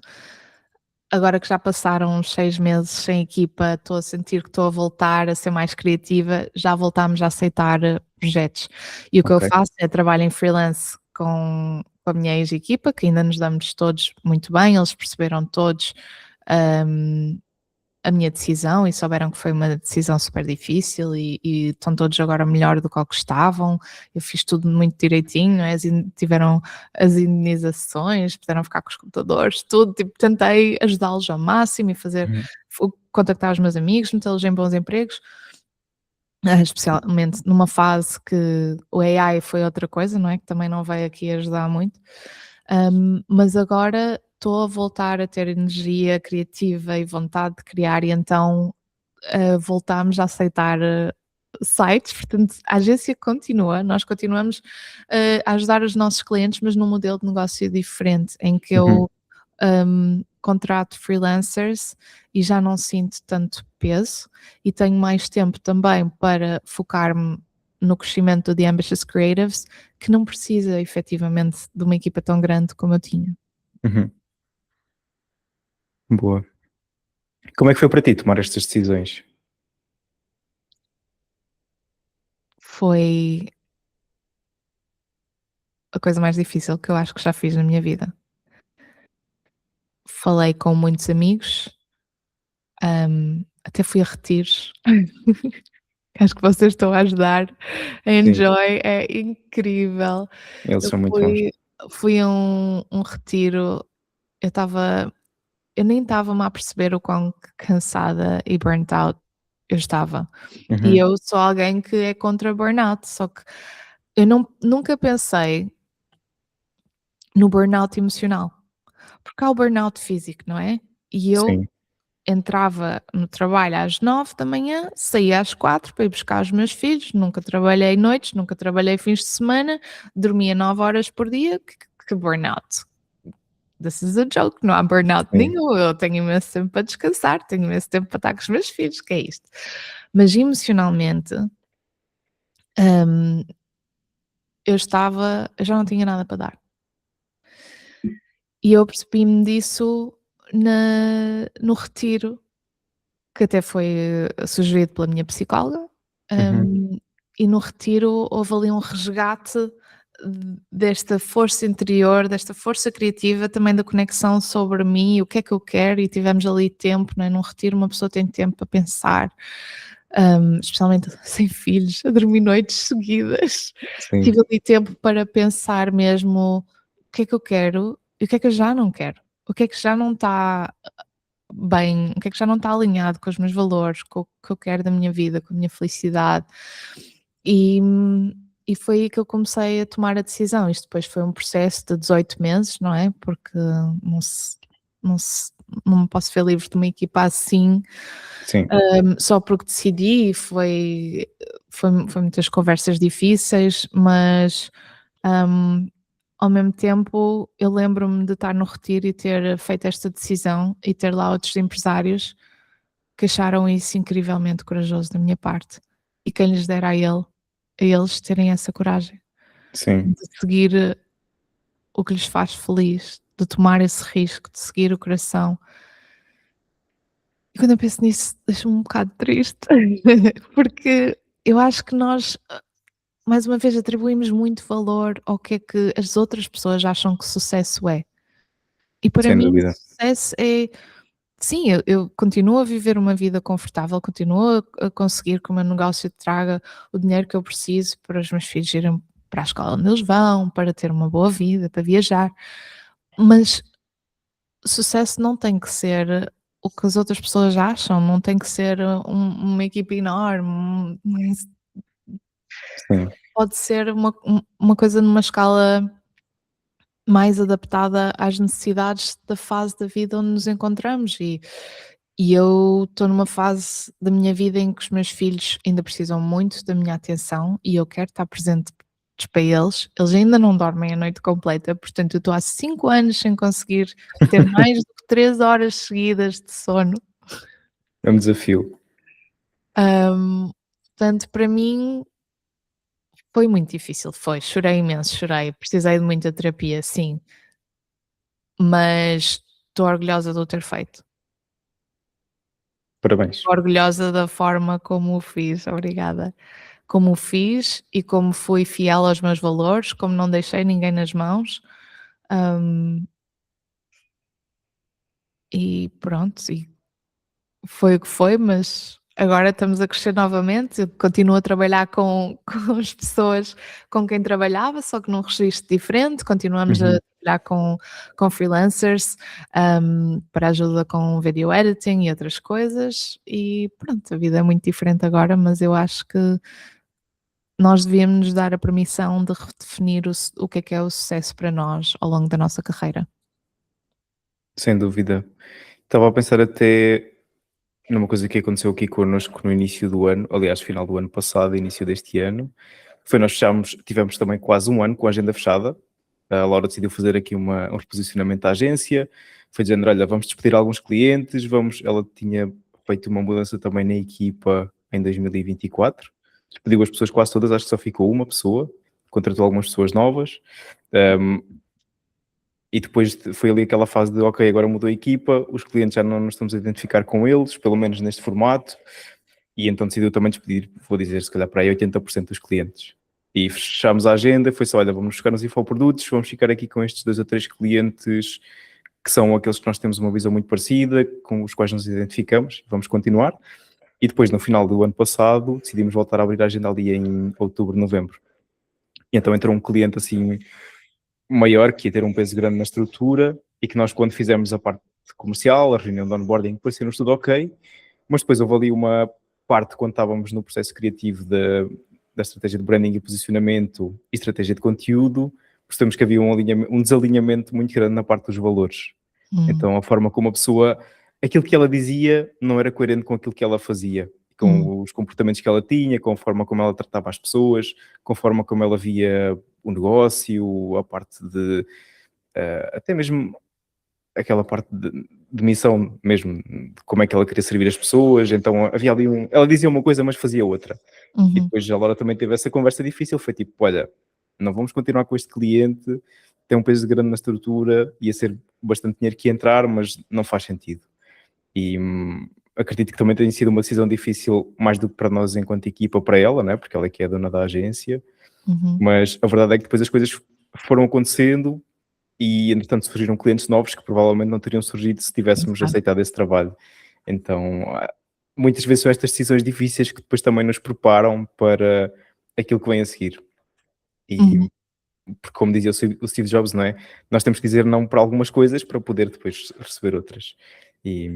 Speaker 2: agora que já passaram uns 6 meses sem equipa, estou a sentir que estou a voltar a ser mais criativa, já voltámos a aceitar projetos. E o que eu
Speaker 1: Ok.
Speaker 2: faço é trabalho em freelance com a minha ex-equipa, que ainda nos damos todos muito bem, eles perceberam todos, hum, a minha decisão e souberam que foi uma decisão super difícil, e estão todos agora melhor do que o que estavam. Eu fiz tudo muito direitinho, tiveram as indenizações, puderam ficar com os computadores, tudo, tipo, tentei ajudá-los ao máximo e
Speaker 1: Uhum.
Speaker 2: contactar os meus amigos, metê-los em bons empregos, especialmente numa fase que o AI foi outra coisa, não é, que também não veio aqui ajudar muito. Mas agora estou a voltar a ter energia criativa e vontade de criar, e então, voltámos a aceitar, sites. Portanto, a agência continua, nós continuamos, a ajudar os nossos clientes, mas num modelo de negócio diferente, em que
Speaker 1: Uhum.
Speaker 2: eu, contrato freelancers e já não sinto tanto peso, e tenho mais tempo também para focar-me no crescimento do The Ambitious Creatives, que não precisa efetivamente de uma equipa tão grande como eu tinha.
Speaker 1: Uhum. Boa. Como é que foi para ti tomar estas decisões?
Speaker 2: Foi a coisa mais difícil que eu acho que já fiz na minha vida. Falei com muitos amigos, até fui a retiros. Acho que vocês estão a ajudar. A
Speaker 1: Sim,
Speaker 2: Enjoy é incrível.
Speaker 1: eles
Speaker 2: Eu
Speaker 1: são muito bons.
Speaker 2: fui a um retiro, eu estava eu nem estava-me a perceber o quão cansada e burnt out eu estava. E
Speaker 1: Uhum.
Speaker 2: eu sou alguém que é contra burnout, só que eu nunca pensei no burnout emocional, porque há o burnout físico, não é? E eu
Speaker 1: Sim,
Speaker 2: entrava no trabalho às 9 da manhã, saía às 4 para ir buscar os meus filhos, nunca trabalhei noites, nunca trabalhei fins de semana, dormia 9 horas por dia, que burnout. This is a joke, não há burnout
Speaker 1: sim,
Speaker 2: nenhum, eu tenho imenso tempo para descansar, tenho imenso tempo para estar com os meus filhos, que é isto? Mas emocionalmente, hum, eu já não tinha nada para dar. E eu percebi-me disso no retiro, que até foi sugerido pela minha psicóloga,
Speaker 1: uhum,
Speaker 2: e no retiro houve ali um resgate desta força interior, desta força criativa, também da conexão sobre mim, o que é que eu quero, e tivemos ali tempo, não é? Num retiro uma pessoa tem tempo para pensar, especialmente sem filhos, a dormir noites seguidas.
Speaker 1: sim,
Speaker 2: Tive ali tempo para pensar mesmo o que é que eu quero e o que é que eu já não quero. O que é que já não está bem, o que é que já não está alinhado com os meus valores, com o que eu quero da minha vida, com a minha felicidade. E, e foi aí que eu comecei a tomar a decisão. Isto depois foi um processo de 18 meses, não é? Porque não se, não se, não me posso ver livre de uma equipa assim,
Speaker 1: sim,
Speaker 2: só porque decidi. Foi muitas conversas difíceis, mas hum, ao mesmo tempo eu lembro-me de estar no retiro e ter feito esta decisão e ter lá outros empresários que acharam isso incrivelmente corajoso da minha parte, e quem lhes dera a eles terem essa coragem
Speaker 1: sim.
Speaker 2: de seguir o que lhes faz feliz, de tomar esse risco, de seguir o coração. E quando eu penso nisso, deixa-me um bocado triste, porque eu acho que nós, mais uma vez, atribuímos muito valor ao que é que as outras pessoas acham que sucesso é. E para
Speaker 1: Sem
Speaker 2: mim,
Speaker 1: dúvida.
Speaker 2: sucesso é, sim, eu continuo a viver uma vida confortável, continuo a conseguir que o meu negócio traga o dinheiro que eu preciso para os meus filhos irem para a escola onde eles vão, para ter uma boa vida, para viajar, mas sucesso não tem que ser o que as outras pessoas acham, não tem que ser uma equipa enorme,
Speaker 1: Sim,
Speaker 2: pode ser uma coisa numa escala mais adaptada às necessidades da fase da vida onde nos encontramos. E eu estou numa fase da minha vida em que os meus filhos ainda precisam muito da minha atenção e eu quero estar presente para eles. Eles ainda não dormem a noite completa, portanto eu estou há 5 anos sem conseguir ter mais do que 3 horas seguidas de sono.
Speaker 1: é um desafio.
Speaker 2: Portanto, para mim foi muito difícil, foi, chorei imenso, chorei, precisei de muita terapia, sim, mas estou orgulhosa de o ter feito.
Speaker 1: Parabéns.
Speaker 2: Orgulhosa da forma como o fiz, obrigada. Como o fiz e como fui fiel aos meus valores, como não deixei ninguém nas mãos, hum, e pronto, e foi o que foi, mas agora estamos a crescer novamente. Eu continuo a trabalhar com com as pessoas com quem trabalhava, só que num registro diferente. Continuamos a
Speaker 1: Uhum.
Speaker 2: trabalhar com freelancers, para ajuda com video editing e outras coisas, e pronto, a vida é muito diferente agora, mas eu acho que nós devíamos nos dar a permissão de redefinir o que é o sucesso para nós ao longo da nossa carreira.
Speaker 1: Sem dúvida. Estava a pensar até numa coisa que aconteceu aqui connosco no início do ano, aliás, final do ano passado, início deste ano, foi nós tivemos também quase um ano com a agenda fechada. A Laura decidiu fazer aqui um reposicionamento da agência, foi dizendo, olha, vamos despedir alguns clientes, ela tinha feito uma mudança também na equipa em 2024, despediu as pessoas quase todas, acho que só ficou uma pessoa, contratou algumas pessoas novas, um, e depois foi ali aquela fase de, ok, agora mudou a equipa, os clientes já não nos estamos a identificar com eles, pelo menos neste formato, e então decidiu também despedir, vou dizer, se calhar para aí 80% dos clientes. E fechámos a agenda, foi só, olha, vamos buscar nos infoprodutos, vamos ficar aqui com estes 2 ou 3 clientes que são aqueles que nós temos uma visão muito parecida, com os quais nos identificamos, vamos continuar. E depois, no final do ano passado, decidimos voltar a abrir a agenda ali em outubro, novembro. E então entrou um cliente assim maior, que ia ter um peso grande na estrutura, e que nós, quando fizemos a parte comercial, a reunião de onboarding, parecia-nos tudo ok, mas depois houve ali uma parte quando estávamos no processo criativo da estratégia de branding e posicionamento e estratégia de conteúdo, percebemos que havia um desalinhamento muito grande na parte dos valores. Então a forma como a pessoa, aquilo que ela dizia não era coerente com aquilo que ela fazia, com os comportamentos que ela tinha, com a forma como ela tratava as pessoas, com a forma como ela via o negócio, a parte de até mesmo aquela parte de missão mesmo, de como é que ela queria servir as pessoas. Então havia ali ela dizia uma coisa mas fazia outra. E depois a Laura também teve essa conversa difícil, foi tipo, olha, não vamos continuar com este cliente, tem um peso grande na estrutura, ia ser bastante dinheiro que ia entrar, mas não faz sentido. E acredito que também tenha sido uma decisão difícil, mais do que para nós enquanto equipa, para ela, né? Porque ela é que é a dona da agência, mas a verdade é que depois as coisas foram acontecendo e entretanto surgiram clientes novos que provavelmente não teriam surgido se tivéssemos aceitado esse trabalho. Então muitas vezes são estas decisões difíceis que depois também nos preparam para aquilo que vem a seguir. E porque como dizia o Steve Jobs, não é? Nós temos que dizer não para algumas coisas para poder depois receber outras. E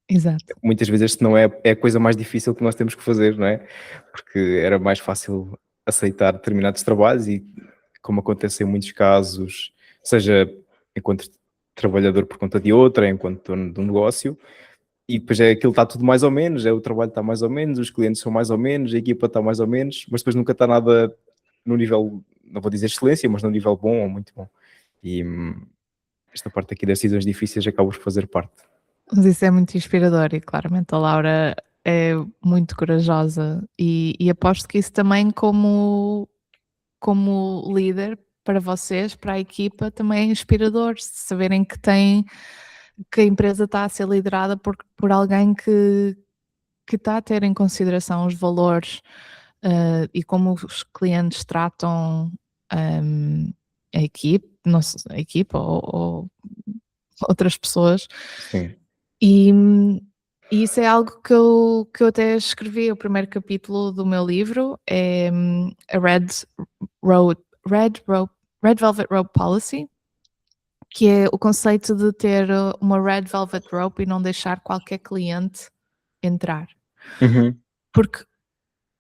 Speaker 2: Exato.
Speaker 1: muitas vezes este não é a coisa mais difícil que nós temos que fazer, não é? Porque era mais fácil aceitar determinados trabalhos e como acontece em muitos casos, seja enquanto trabalhador por conta de outra, enquanto dono de um negócio, e depois aquilo está tudo mais ou menos, o trabalho está mais ou menos, os clientes são mais ou menos, a equipa está mais ou menos, mas depois nunca está nada no nível, não vou dizer excelência, mas no nível bom ou muito bom. E esta parte aqui das decisões difíceis acaba por fazer parte.
Speaker 2: Mas isso é muito inspirador e claramente a Laura é muito corajosa e aposto que isso também como líder para vocês, para a equipa, também é inspirador, saberem que a empresa está a ser liderada por alguém que está a ter em consideração os valores e como os clientes tratam a equipe, não sei, a equipa ou outras pessoas.
Speaker 1: Sim.
Speaker 2: E isso é algo que eu até escrevi. O primeiro capítulo do meu livro é a Red Velvet Rope Policy, que é o conceito de ter uma Red Velvet Rope e não deixar qualquer cliente entrar. Porque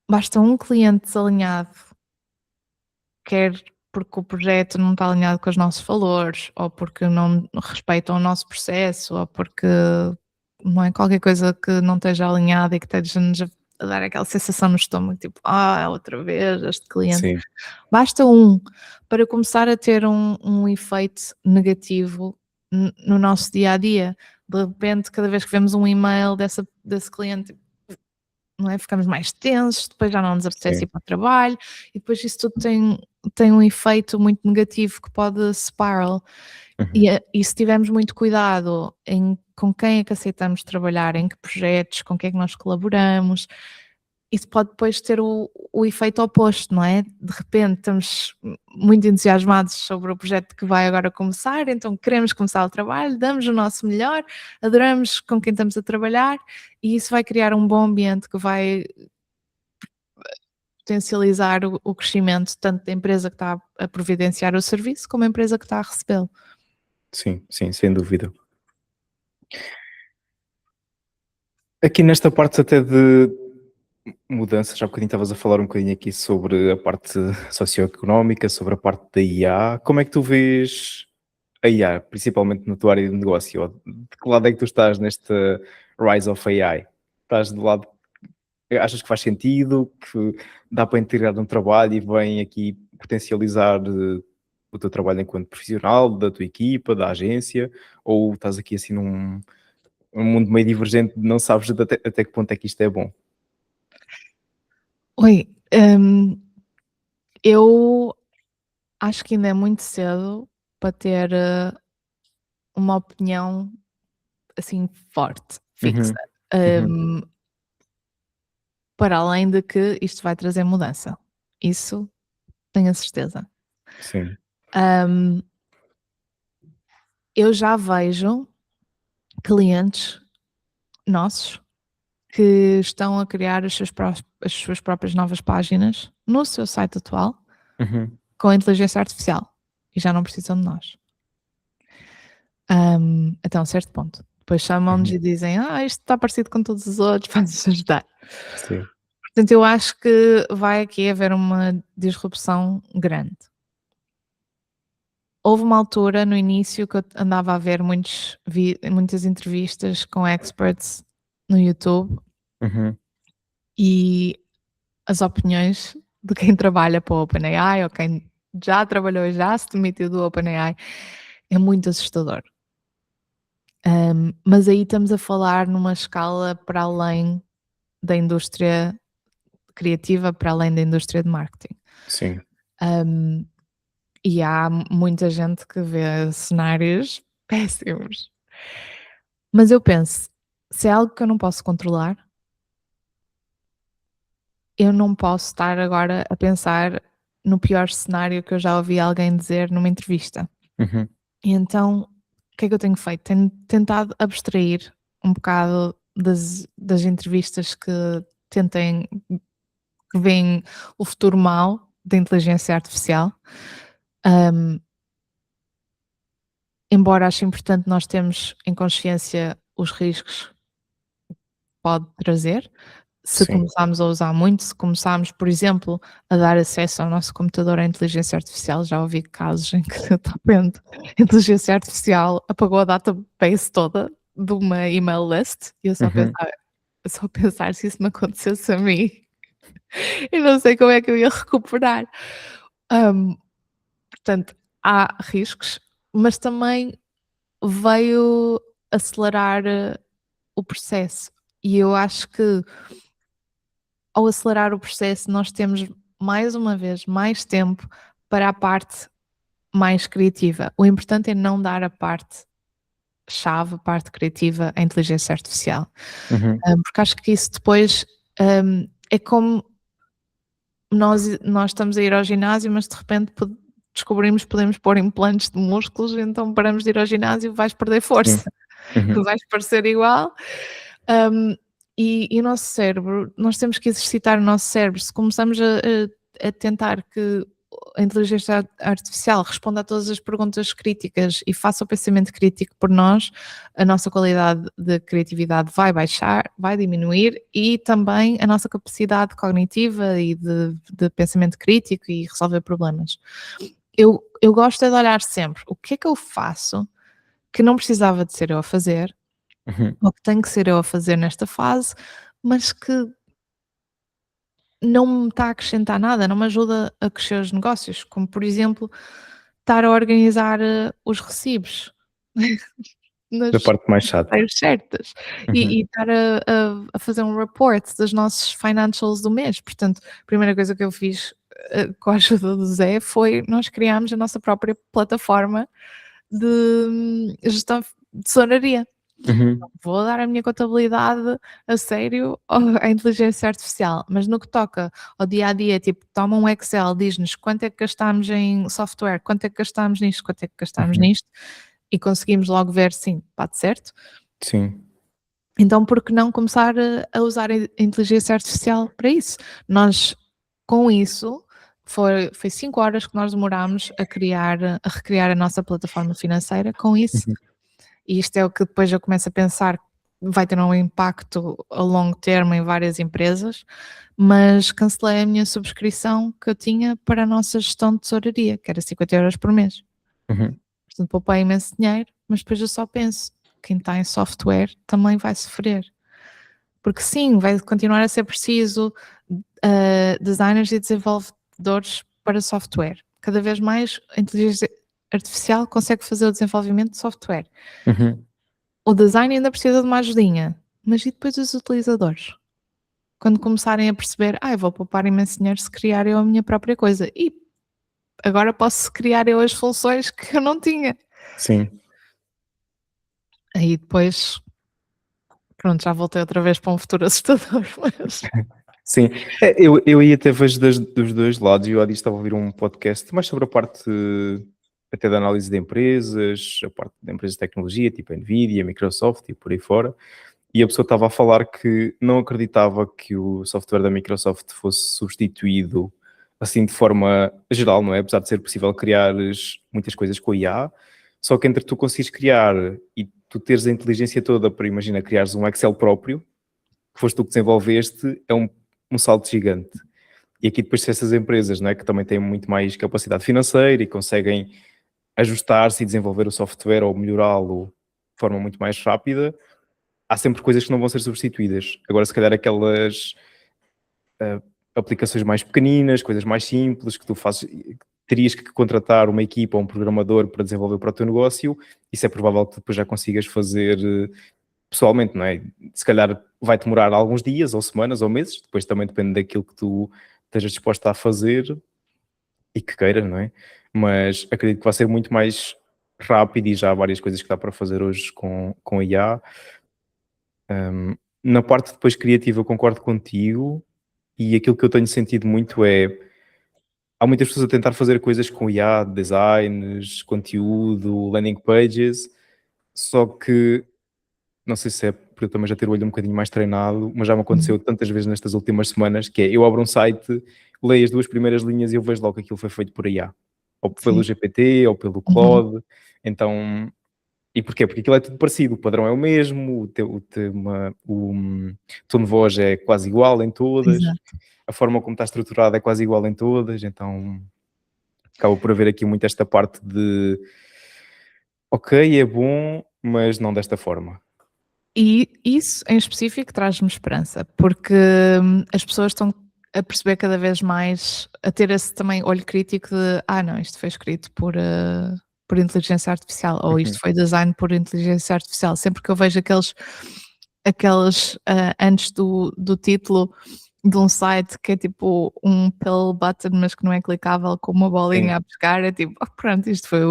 Speaker 2: basta um cliente desalinhado, quer porque o projeto não está alinhado com os nossos valores, ou porque não respeitam o nosso processo, ou porque não é qualquer coisa que não esteja alinhada e que esteja-nos a dar aquela sensação no estômago, tipo, outra vez este cliente.
Speaker 1: Sim.
Speaker 2: Basta para começar a ter um efeito negativo no nosso dia-a-dia. De repente, cada vez que vemos um e-mail desse cliente, não é? Ficamos mais tensos, depois já não nos apetece ir para o trabalho, e depois isso tudo tem um efeito muito negativo que pode spiral. E se tivermos muito cuidado com quem é que aceitamos trabalhar, em que projetos, com quem é que nós colaboramos, isso pode depois ter o efeito oposto, não é? De repente estamos muito entusiasmados sobre o projeto que vai agora começar, então queremos começar o trabalho, damos o nosso melhor, adoramos com quem estamos a trabalhar e isso vai criar um bom ambiente que vai potencializar o crescimento tanto da empresa que está a providenciar o serviço como a empresa que está a recebê-lo.
Speaker 1: Sim, sem dúvida. Aqui nesta parte até de mudanças, já há bocadinho estavas a falar um bocadinho aqui sobre a parte socioeconómica, sobre a parte da IA. Como é que tu vês a IA, principalmente na tua área de negócio? Ou de que lado é que tu estás neste Rise of AI? Estás do lado, achas que faz sentido, que dá para integrar um trabalho e vem aqui potencializar o teu trabalho enquanto profissional, da tua equipa, da agência, ou estás aqui assim num mundo meio divergente, não sabes até que ponto é que isto é bom?
Speaker 2: Oi, eu acho que ainda é muito cedo para ter uma opinião assim forte, fixa. Para além de que isto vai trazer mudança. Isso tenho a certeza.
Speaker 1: Sim.
Speaker 2: Eu já vejo clientes nossos que estão a criar as suas próprias novas páginas no seu site atual com a inteligência artificial e já não precisam de nós. Até um certo ponto. Depois chamam-nos e dizem, isto está parecido com todos os outros, vai-nos ajudar.
Speaker 1: Sim.
Speaker 2: Portanto, eu acho que vai aqui haver uma disrupção grande. Houve uma altura no início que eu andava a ver muitas entrevistas com experts no YouTube
Speaker 1: Uhum.
Speaker 2: e as opiniões de quem trabalha para o OpenAI ou quem já trabalhou e já se demitiu do OpenAI é muito assustador. Mas aí estamos a falar numa escala para além da indústria criativa, para além da indústria de marketing.
Speaker 1: Sim.
Speaker 2: E há muita gente que vê cenários péssimos. Mas eu penso, se é algo que eu não posso controlar, eu não posso estar agora a pensar no pior cenário que eu já ouvi alguém dizer numa entrevista.
Speaker 1: Uhum.
Speaker 2: E então, o que é que eu tenho feito? Tenho tentado abstrair um bocado das entrevistas que veem o futuro mau da inteligência artificial. Embora ache importante nós termos em consciência os riscos que pode trazer, se
Speaker 1: Sim.
Speaker 2: começarmos a usar muito, se começarmos, por exemplo, a dar acesso ao nosso computador à inteligência artificial, já ouvi casos em que, de repente, a inteligência artificial apagou a database toda de uma email list e eu só
Speaker 1: Uhum.
Speaker 2: pensar se isso me acontecesse a mim, eu não sei como é que eu ia recuperar. Portanto, há riscos, mas também veio acelerar o processo. E eu acho que ao acelerar o processo nós temos mais uma vez mais tempo para a parte mais criativa. O importante é não dar a parte chave, a parte criativa à inteligência artificial.
Speaker 1: Uhum.
Speaker 2: Porque acho que isso depois é como nós estamos a ir ao ginásio, mas de repente descobrimos que podemos pôr implantes de músculos, então paramos de ir ao ginásio, vais perder
Speaker 1: Sim.
Speaker 2: força.
Speaker 1: Uhum.
Speaker 2: Vais parecer igual. E o nosso cérebro, nós temos que exercitar o nosso cérebro. Se começamos a tentar que a inteligência artificial responda a todas as perguntas críticas e faça o pensamento crítico por nós, a nossa qualidade de criatividade vai baixar, vai diminuir e também a nossa capacidade cognitiva e de pensamento crítico e resolver problemas. Eu gosto é de olhar sempre o que é que eu faço que não precisava de ser eu a fazer,
Speaker 1: Uhum.
Speaker 2: ou que tenho que ser eu a fazer nesta fase, mas que não me está a acrescentar nada, não me ajuda a crescer os negócios, como por exemplo, estar a organizar os recibos
Speaker 1: Da
Speaker 2: nas
Speaker 1: parte mais chata.
Speaker 2: áreas certas
Speaker 1: Uhum.
Speaker 2: e estar a fazer um report dos nossos financials do mês. Portanto, a primeira coisa que eu fiz com a ajuda do Zé foi nós criámos a nossa própria plataforma de gestão de tesouraria.
Speaker 1: Uhum.
Speaker 2: Vou dar a minha contabilidade a sério à inteligência artificial, mas no que toca ao dia a dia, tipo, toma um Excel, diz-nos quanto é que gastámos em software, quanto é que gastámos nisto, quanto é que gastámos
Speaker 1: Uhum.
Speaker 2: nisto, e conseguimos logo ver sim, bate certo.
Speaker 1: Sim.
Speaker 2: Então, por que não começar a usar a inteligência artificial para isso? Nós, com isso, foi 5 horas que nós demorámos a recriar a nossa plataforma financeira com isso.
Speaker 1: Uhum.
Speaker 2: E isto é o que depois eu começo a pensar que vai ter um impacto a longo termo em várias empresas, mas cancelei a minha subscrição que eu tinha para a nossa gestão de tesouraria, que era 50€ por mês.
Speaker 1: Uhum.
Speaker 2: Portanto, poupei imenso dinheiro, mas depois eu só penso, quem está em software também vai sofrer. Porque sim, vai continuar a ser preciso designers e desenvolvedores para software. Cada vez mais a inteligência artificial consegue fazer o desenvolvimento de software.
Speaker 1: Uhum.
Speaker 2: O design ainda precisa de uma ajudinha, mas e depois os utilizadores? Quando começarem a perceber, eu vou poupar imenso dinheiro se criar eu a minha própria coisa. E agora posso criar eu as funções que eu não tinha.
Speaker 1: Sim.
Speaker 2: Aí depois, pronto, já voltei outra vez para um futuro assustador. Mas...
Speaker 1: Sim, eu aí até vejo dos dois lados. Eu há dias estava a ouvir um podcast mais sobre a parte até da análise de empresas, a parte de empresas de tecnologia, tipo a Nvidia, Microsoft e por aí fora. E a pessoa estava a falar que não acreditava que o software da Microsoft fosse substituído assim de forma geral, não é? Apesar de ser possível criar muitas coisas com a IA, Só que entre tu conseguires criar e tu teres a inteligência toda para, imagina, criares um Excel próprio, que foste tu que desenvolveste, é um salto gigante. E aqui depois se essas empresas, não é, que também têm muito mais capacidade financeira e conseguem ajustar-se e desenvolver o software ou melhorá-lo de forma muito mais rápida, há sempre coisas que não vão ser substituídas. Agora, se calhar aquelas aplicações mais pequeninas, coisas mais simples, que tu fazes, terias que contratar uma equipa ou um programador para desenvolver para o teu negócio, isso é provável que depois já consigas fazer pessoalmente, não é? Se calhar vai demorar alguns dias ou semanas ou meses, depois também depende daquilo que tu estejas disposto a fazer e que queiras, não é? Mas acredito que vai ser muito mais rápido e já há várias coisas que dá para fazer hoje com a IA. Na parte depois criativa eu concordo contigo e aquilo que eu tenho sentido muito é há muitas pessoas a tentar fazer coisas com IA, designs, conteúdo, landing pages, só que não sei se é porque eu também já ter o olho um bocadinho mais treinado, mas já me aconteceu tantas vezes nestas últimas semanas, que é, eu abro um site, leio as 2 primeiras linhas e eu vejo logo que aquilo foi feito por IA. Ou pelo
Speaker 2: Sim.
Speaker 1: GPT, ou pelo Claude. Então, e porquê? Porque aquilo é tudo parecido, o padrão é o mesmo, o tom de voz é quase igual em todas,
Speaker 2: Exato.
Speaker 1: a forma como está estruturada é quase igual em todas, então acaba por haver aqui muito esta parte de ok, é bom, mas não desta forma.
Speaker 2: E isso em específico traz-me esperança, porque as pessoas estão a perceber cada vez mais, a ter esse também olho crítico de não, isto foi escrito por inteligência artificial, ou isto foi design por inteligência artificial. Sempre que eu vejo aqueles antes do título de um site que é tipo um pill button, mas que não é clicável, com uma bolinha
Speaker 1: Sim.
Speaker 2: a pescar, é tipo, pronto, isto foi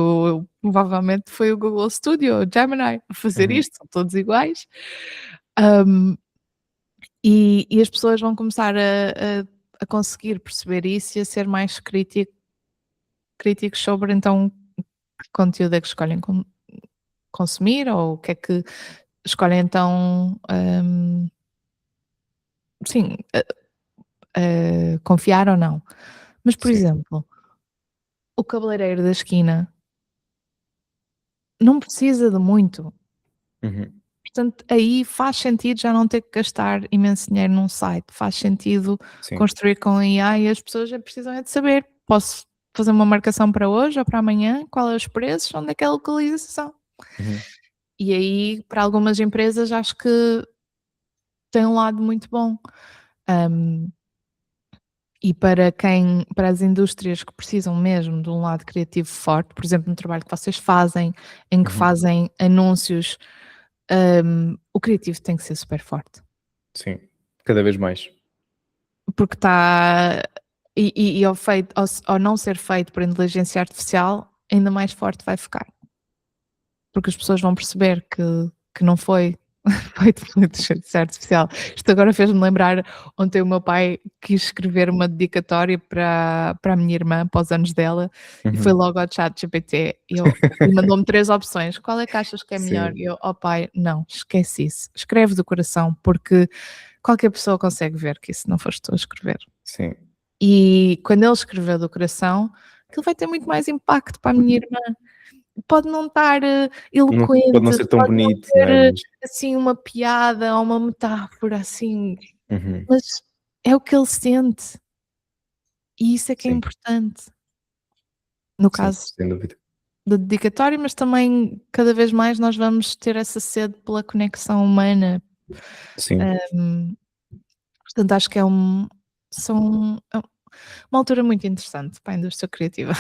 Speaker 2: provavelmente foi o Google Studio, o Gemini, a fazer isto, são todos iguais. E as pessoas vão começar a conseguir perceber isso e a ser mais críticos sobre então que conteúdo é que escolhem consumir, ou o que é que escolhem então, sim, confiar ou não. Mas, por
Speaker 1: Sim.
Speaker 2: exemplo, o cabeleireiro da esquina não precisa de muito.
Speaker 1: Uhum.
Speaker 2: Portanto, aí faz sentido já não ter que gastar imenso dinheiro num site, faz sentido
Speaker 1: Sim.
Speaker 2: construir com a IA e as pessoas já precisam é de saber, posso fazer uma marcação para hoje ou para amanhã, qual é os preços, onde é que é a localização.
Speaker 1: Uhum.
Speaker 2: E aí, para algumas empresas, acho que tem um lado muito bom. Hum, e para as indústrias que precisam mesmo de um lado criativo forte, por exemplo, no trabalho que vocês fazem, em que
Speaker 1: Uhum.
Speaker 2: fazem anúncios, o criativo tem que ser super forte.
Speaker 1: Sim, cada vez mais.
Speaker 2: Porque está e ao não ser feito por inteligência artificial, ainda mais forte vai ficar. Porque as pessoas vão perceber que não foi feito por inteligência artificial. Isto agora fez-me lembrar, ontem o meu pai quis escrever uma dedicatória para a minha irmã, para os anos dela, e foi
Speaker 1: Uhum.
Speaker 2: logo ao ChatGPT, e mandou-me 3 opções: "Qual é que achas que é melhor?"
Speaker 1: Sim,
Speaker 2: E eu: "Oh pai, não, esquece isso, escreve do coração, porque qualquer pessoa consegue ver que isso não foste tu a escrever."
Speaker 1: sim.
Speaker 2: E quando ele escreveu do coração, aquilo vai ter muito mais impacto para a minha irmã. Pode não estar,
Speaker 1: Não pode não
Speaker 2: eloquente,
Speaker 1: ser tão
Speaker 2: pode não
Speaker 1: bonito, não
Speaker 2: ter,
Speaker 1: é? Mas
Speaker 2: assim, uma piada ou uma metáfora, assim,
Speaker 1: uhum.
Speaker 2: mas é o que ele sente, e isso é que é
Speaker 1: Sim,
Speaker 2: importante. No
Speaker 1: sim,
Speaker 2: caso
Speaker 1: sem dúvida.
Speaker 2: da dedicatória, mas também cada vez mais nós vamos ter essa sede pela conexão humana,
Speaker 1: Sim.
Speaker 2: hum, portanto acho que é uma altura muito interessante para a indústria criativa.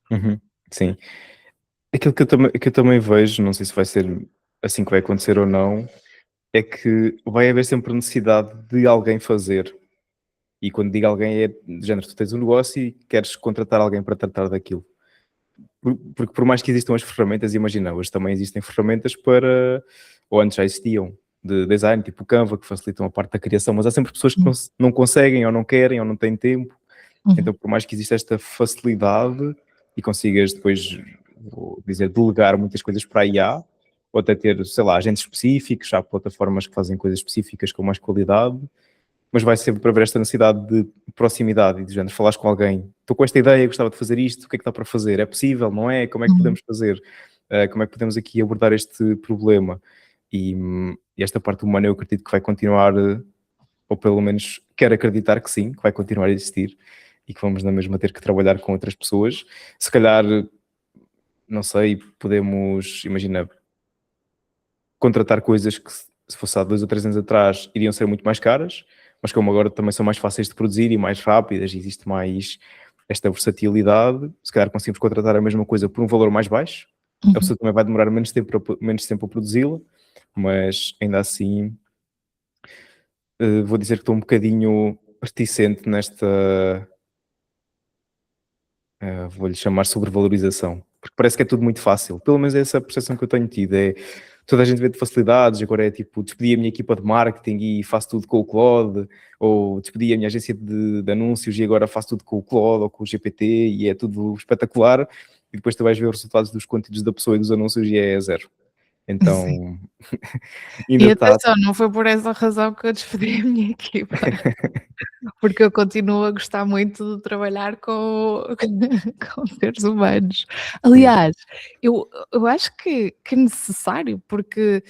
Speaker 1: Uhum. Sim. Aquilo que eu também vejo, não sei se vai ser assim que vai acontecer ou não, é que vai haver sempre necessidade de alguém fazer. E quando digo alguém é de género, tu tens um negócio e queres contratar alguém para tratar daquilo. Porque por mais que existam as ferramentas, imagina, hoje também existem ferramentas para, ou antes já existiam, de design, tipo o Canva, que facilitam a parte da criação, mas há sempre pessoas que
Speaker 2: Uhum,
Speaker 1: não conseguem, ou não querem, ou não têm tempo.
Speaker 2: uhum,
Speaker 1: Então, por mais que exista esta facilidade e consigas depois, vou dizer, delegar muitas coisas para a IA, ou até ter, sei lá, agentes específicos, há plataformas que fazem coisas específicas com mais qualidade, mas vai sempre haver esta necessidade de proximidade e de género, falares com alguém, estou com esta ideia, gostava de fazer isto, o que é que dá para fazer? É possível, não é? Como é que
Speaker 2: uhum.
Speaker 1: podemos fazer? como é que podemos aqui abordar este problema? E esta parte humana eu acredito que vai continuar, ou pelo menos quero acreditar que sim, que vai continuar a existir e que vamos na mesma ter que trabalhar com outras pessoas. Se calhar, não sei, podemos, imagina, contratar coisas que se fosse há 2 ou 3 anos atrás iriam ser muito mais caras, mas como agora também são mais fáceis de produzir e mais rápidas, existe mais esta versatilidade, se calhar conseguimos contratar a mesma coisa por um valor mais baixo, a pessoa também vai demorar menos tempo a produzi-la, mas ainda assim vou dizer que estou um bocadinho reticente nesta, vou-lhe chamar sobrevalorização, porque parece que é tudo muito fácil, pelo menos é essa a percepção que eu tenho tido, é toda a gente vê de facilidades, agora é tipo, despedi a minha equipa de marketing e faço tudo com o Claude, ou despedi a minha agência de anúncios e agora faço tudo com o Claude ou com o GPT e é tudo espetacular, e depois tu vais ver os resultados dos conteúdos da pessoa e dos anúncios e é zero.
Speaker 2: Sim.
Speaker 1: Então,
Speaker 2: E
Speaker 1: ainda está...
Speaker 2: atenção, não foi por essa razão que eu despedi a minha equipa, porque eu continuo a gostar muito de trabalhar com com seres humanos. Aliás, eu acho que é necessário, porque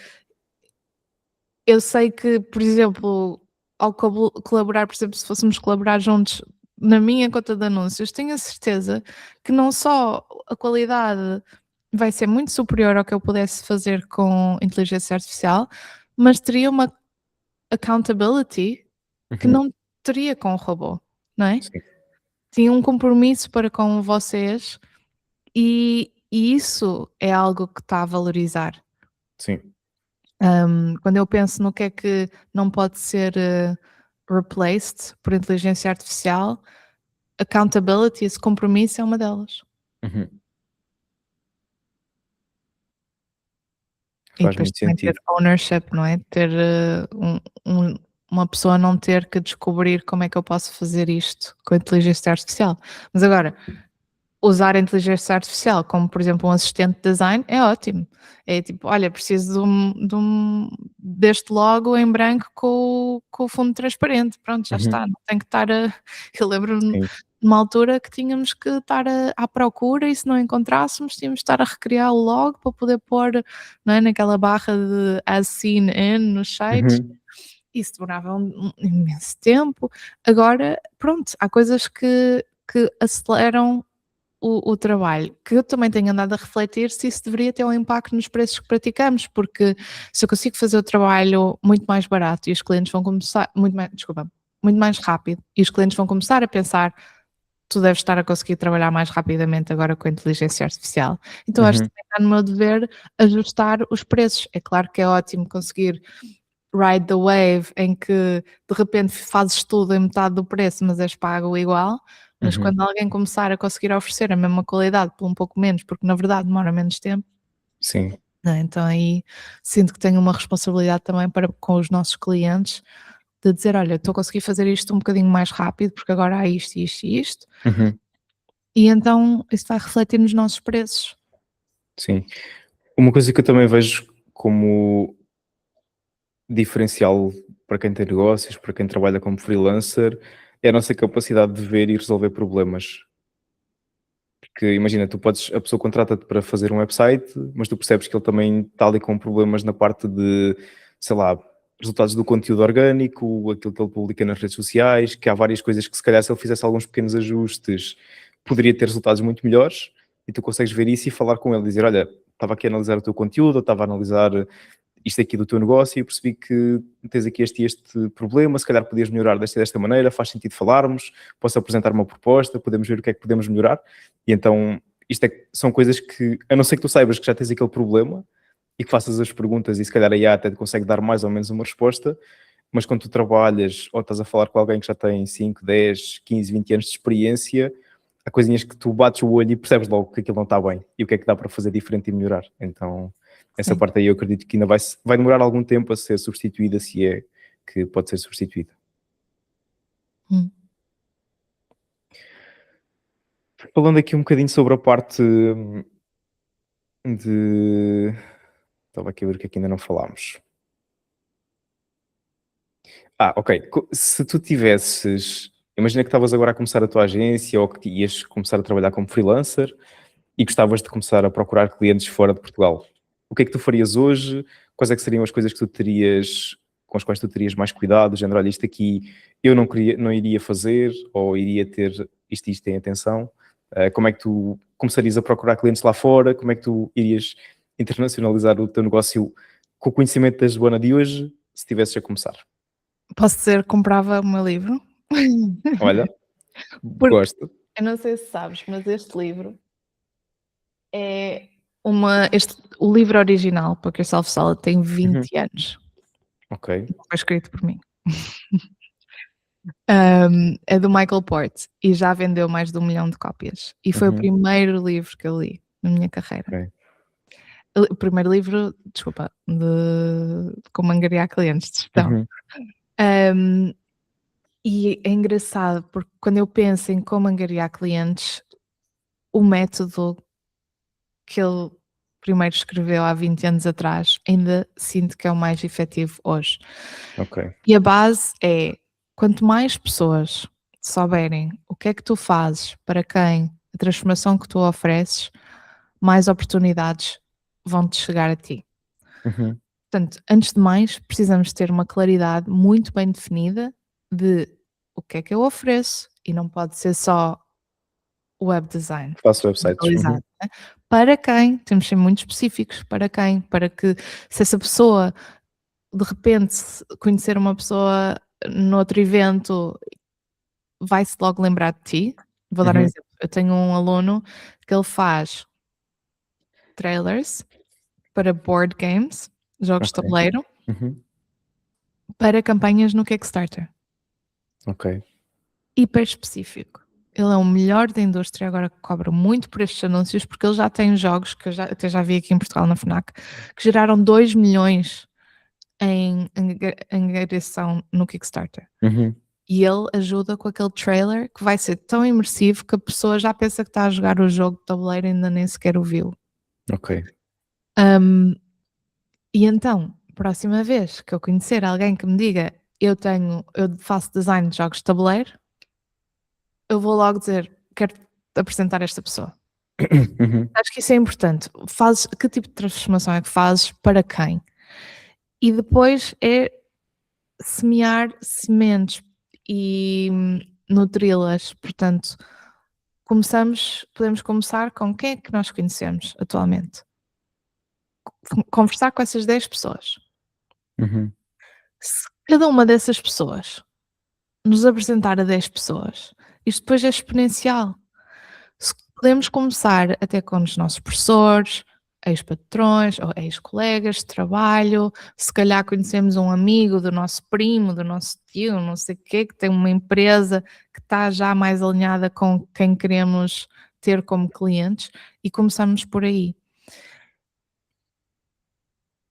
Speaker 2: eu sei que, por exemplo, ao colaborar, por exemplo, se fôssemos colaborar juntos na minha conta de anúncios, tenho a certeza que não só a qualidade vai ser muito superior ao que eu pudesse fazer com inteligência artificial, mas teria uma accountability que
Speaker 1: Uhum,
Speaker 2: não teria com o robô, não é?
Speaker 1: sim,
Speaker 2: Tinha um compromisso para com vocês e isso é algo que está a valorizar.
Speaker 1: sim.
Speaker 2: Quando eu penso no que é que não pode ser replaced por inteligência artificial, accountability, esse compromisso é uma delas.
Speaker 1: Uhum.
Speaker 2: E
Speaker 1: Faz
Speaker 2: depois
Speaker 1: muito
Speaker 2: também ter
Speaker 1: sentido.
Speaker 2: ownership, não é? Ter uma pessoa não ter que descobrir como é que eu posso fazer isto com a inteligência artificial. Mas agora, usar a inteligência artificial como, por exemplo, um assistente de design é ótimo. É tipo, olha, preciso deste logo em branco com o fundo transparente. Pronto, já está.
Speaker 1: Uhum,
Speaker 2: Não tem que estar a. Eu lembro-me
Speaker 1: sim.
Speaker 2: numa altura que tínhamos que estar à procura e se não encontrássemos, tínhamos de estar a recriar o logo para poder pôr, não é, naquela barra de as seen in nos sites.
Speaker 1: Uhum,
Speaker 2: Isso demorava um imenso tempo. Agora, pronto, há coisas que aceleram o trabalho, que eu também tenho andado a refletir se isso deveria ter um impacto nos preços que praticamos, porque se eu consigo fazer o trabalho muito mais barato e os clientes vão começar muito mais, desculpa, muito mais rápido e os clientes vão começar a pensar: "Tu deves estar a conseguir trabalhar mais rapidamente agora com a inteligência artificial". Então acho que
Speaker 1: uhum,
Speaker 2: também está no meu dever ajustar os preços. É claro que é ótimo conseguir ride the wave em que de repente fazes tudo em metade do preço, mas és pago igual, mas
Speaker 1: uhum.
Speaker 2: quando alguém começar a conseguir oferecer a mesma qualidade por um pouco menos, porque na verdade demora menos tempo,
Speaker 1: Sim.
Speaker 2: não é? Então aí sinto que tenho uma responsabilidade também para com os nossos clientes, de dizer: "Olha, estou a conseguir fazer isto um bocadinho mais rápido, porque agora há isto, isto e isto",
Speaker 1: Uhum,
Speaker 2: e então isso vai refletir nos nossos preços.
Speaker 1: sim. Uma coisa que eu também vejo como diferencial para quem tem negócios, para quem trabalha como freelancer, é a nossa capacidade de ver e resolver problemas. Porque imagina, a pessoa contrata-te para fazer um website, mas tu percebes que ele também está ali com problemas na parte de, sei lá, resultados do conteúdo orgânico, aquilo que ele publica nas redes sociais, que há várias coisas que se calhar se ele fizesse alguns pequenos ajustes, poderia ter resultados muito melhores, e tu consegues ver isso e falar com ele, dizer, olha, estava aqui a analisar o teu conteúdo, ou estava a analisar isto aqui do teu negócio e eu percebi que tens aqui este e este problema, se calhar podias melhorar desta e desta maneira, faz sentido falarmos, posso apresentar uma proposta, podemos ver o que é que podemos melhorar. E então, são coisas que, a não ser que tu saibas que já tens aquele problema e que faças as perguntas e se calhar a IA até te consegue dar mais ou menos uma resposta, mas quando tu trabalhas ou estás a falar com alguém que já tem 5, 10, 15, 20 anos de experiência, há coisinhas que tu bates o olho e percebes logo que aquilo não está bem e o que é que dá para fazer diferente e melhorar. Então, essa
Speaker 2: Sim.
Speaker 1: parte aí eu acredito que ainda vai demorar algum tempo a ser substituída, se é que pode ser substituída.
Speaker 2: Hum.
Speaker 1: Falando aqui um bocadinho sobre a parte de... Estava aqui a ver o que é que ainda não falámos. Ok. Se tu tivesses... Imagina que estavas agora a começar a tua agência ou que ias começar a trabalhar como freelancer e gostavas de começar a procurar clientes fora de Portugal, o que é que tu farias hoje? Quais é que seriam as coisas que tu terias, com as quais tu terias mais cuidado? Do género, olha, isto aqui eu não iria fazer, ou iria ter isto e isto em atenção. Como é que tu começarias a procurar clientes lá fora? Como é que tu irias internacionalizar o teu negócio com o conhecimento da Joana de hoje, se estivesses a começar?
Speaker 2: Posso dizer que comprava o meu livro?
Speaker 1: Olha,
Speaker 2: Porque
Speaker 1: gosto.
Speaker 2: eu não sei se sabes, mas este livro é o livro original, Poker Self Solid, tem 20
Speaker 1: Uhum.
Speaker 2: anos.
Speaker 1: Ok.
Speaker 2: Foi escrito por mim. É do Michael Port e já vendeu mais de 1 milhão de cópias. E foi o
Speaker 1: Uhum.
Speaker 2: primeiro livro que eu li na minha carreira.
Speaker 1: Ok.
Speaker 2: O primeiro livro, desculpa, de como angariar clientes de gestão.
Speaker 1: Uhum.
Speaker 2: Um, e é engraçado, porque quando eu penso em como angariar clientes, o método que ele primeiro escreveu há 20 anos atrás, ainda sinto que é o mais efetivo hoje.
Speaker 1: Ok.
Speaker 2: E a base é, quanto mais pessoas souberem o que é que tu fazes, para quem, a transformação que tu ofereces, mais oportunidades vão-te chegar a ti.
Speaker 1: Uhum.
Speaker 2: Portanto, antes de mais, precisamos ter uma claridade muito bem definida de o que é que eu ofereço e não pode ser só web design
Speaker 1: Faço websites. Uhum.
Speaker 2: digitalizado, né? Para quem? Temos de ser muito específicos. Para quem? Para que se essa pessoa de repente conhecer uma pessoa noutro evento vai-se logo lembrar de ti. Vou dar um
Speaker 1: Uhum.
Speaker 2: exemplo. Eu tenho um aluno que ele faz trailers para board games, jogos de
Speaker 1: Ok.
Speaker 2: tabuleiro,
Speaker 1: Uhum.
Speaker 2: para campanhas no Kickstarter.
Speaker 1: Ok.
Speaker 2: Hiper específico. Ele é o melhor da indústria, agora cobra muito por estes anúncios, porque ele já tem jogos que eu até já vi aqui em Portugal na FNAC, que geraram 2 milhões em angariação no Kickstarter.
Speaker 1: Uhum.
Speaker 2: E ele ajuda com aquele trailer que vai ser tão imersivo que a pessoa já pensa que está a jogar o jogo de tabuleiro e ainda nem sequer o viu.
Speaker 1: Ok.
Speaker 2: E então, próxima vez que eu conhecer alguém que me diga eu faço design de jogos de tabuleiro, eu vou logo dizer, quero apresentar esta pessoa.
Speaker 1: Uhum.
Speaker 2: Acho que isso é importante. Que tipo de transformação é que fazes, para quem? E depois é semear sementes e nutri-las. Portanto, podemos começar com quem é que nós conhecemos atualmente. Conversar com essas 10 pessoas.
Speaker 1: Uhum.
Speaker 2: Se cada uma dessas pessoas nos apresentar a 10 pessoas, isto depois é exponencial. Se podemos começar até com os nossos professores, ex-patrões ou ex-colegas de trabalho, se calhar conhecemos um amigo do nosso primo, do nosso tio, não sei o quê, que tem uma empresa que está já mais alinhada com quem queremos ter como clientes e começamos por aí.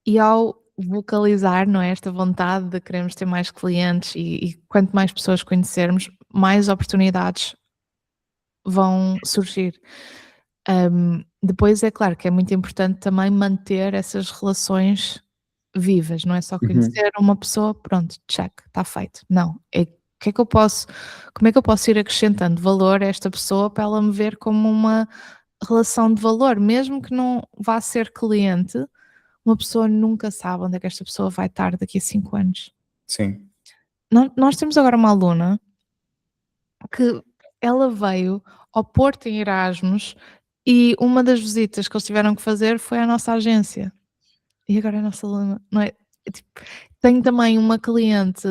Speaker 2: E ao vocalizar, não é, esta vontade de queremos ter mais clientes e quanto mais pessoas conhecermos, mais oportunidades vão surgir. Depois é claro que é muito importante também manter essas relações vivas, não é só
Speaker 1: Uhum.
Speaker 2: conhecer uma pessoa, pronto, check, está feito. Não, como é que eu posso ir acrescentando valor a esta pessoa para ela me ver como uma relação de valor, mesmo que não vá ser cliente, uma pessoa nunca sabe onde é que esta pessoa vai estar daqui a 5 anos.
Speaker 1: Sim.
Speaker 2: Nós temos agora uma aluna que ela veio ao Porto em Erasmus e uma das visitas que eles tiveram que fazer foi à nossa agência. E agora é a nossa aluna, não é? Tipo, tenho também uma cliente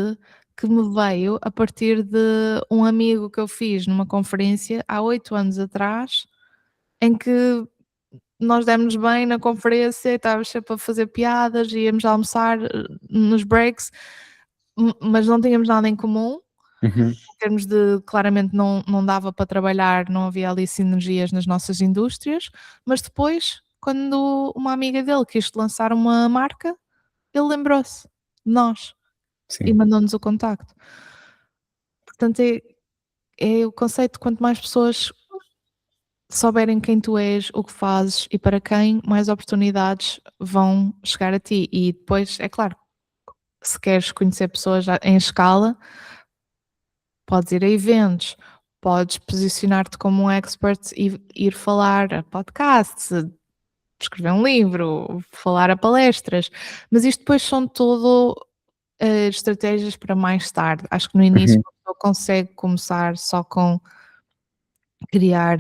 Speaker 2: que me veio a partir de um amigo que eu fiz numa conferência há 8 anos atrás, em que nós demos bem na conferência, estávamos sempre a fazer piadas, íamos almoçar nos breaks, mas não tínhamos nada em comum.
Speaker 1: Uhum.
Speaker 2: Em termos de, claramente não dava para trabalhar, não havia ali sinergias nas nossas indústrias, mas depois, quando uma amiga dele quis lançar uma marca, ele lembrou-se de nós e
Speaker 1: Sim.
Speaker 2: mandou-nos o contacto. Portanto, é o conceito de quanto mais pessoas souberem quem tu és, o que fazes e para quem, mais oportunidades vão chegar a ti. E depois, é claro, se queres conhecer pessoas em escala, podes ir a eventos, podes posicionar-te como um expert e ir falar a podcasts, escrever um livro, falar a palestras, mas isto depois são tudo estratégias para mais tarde. Acho que no início
Speaker 1: Uhum.
Speaker 2: a pessoa consegue começar só com criar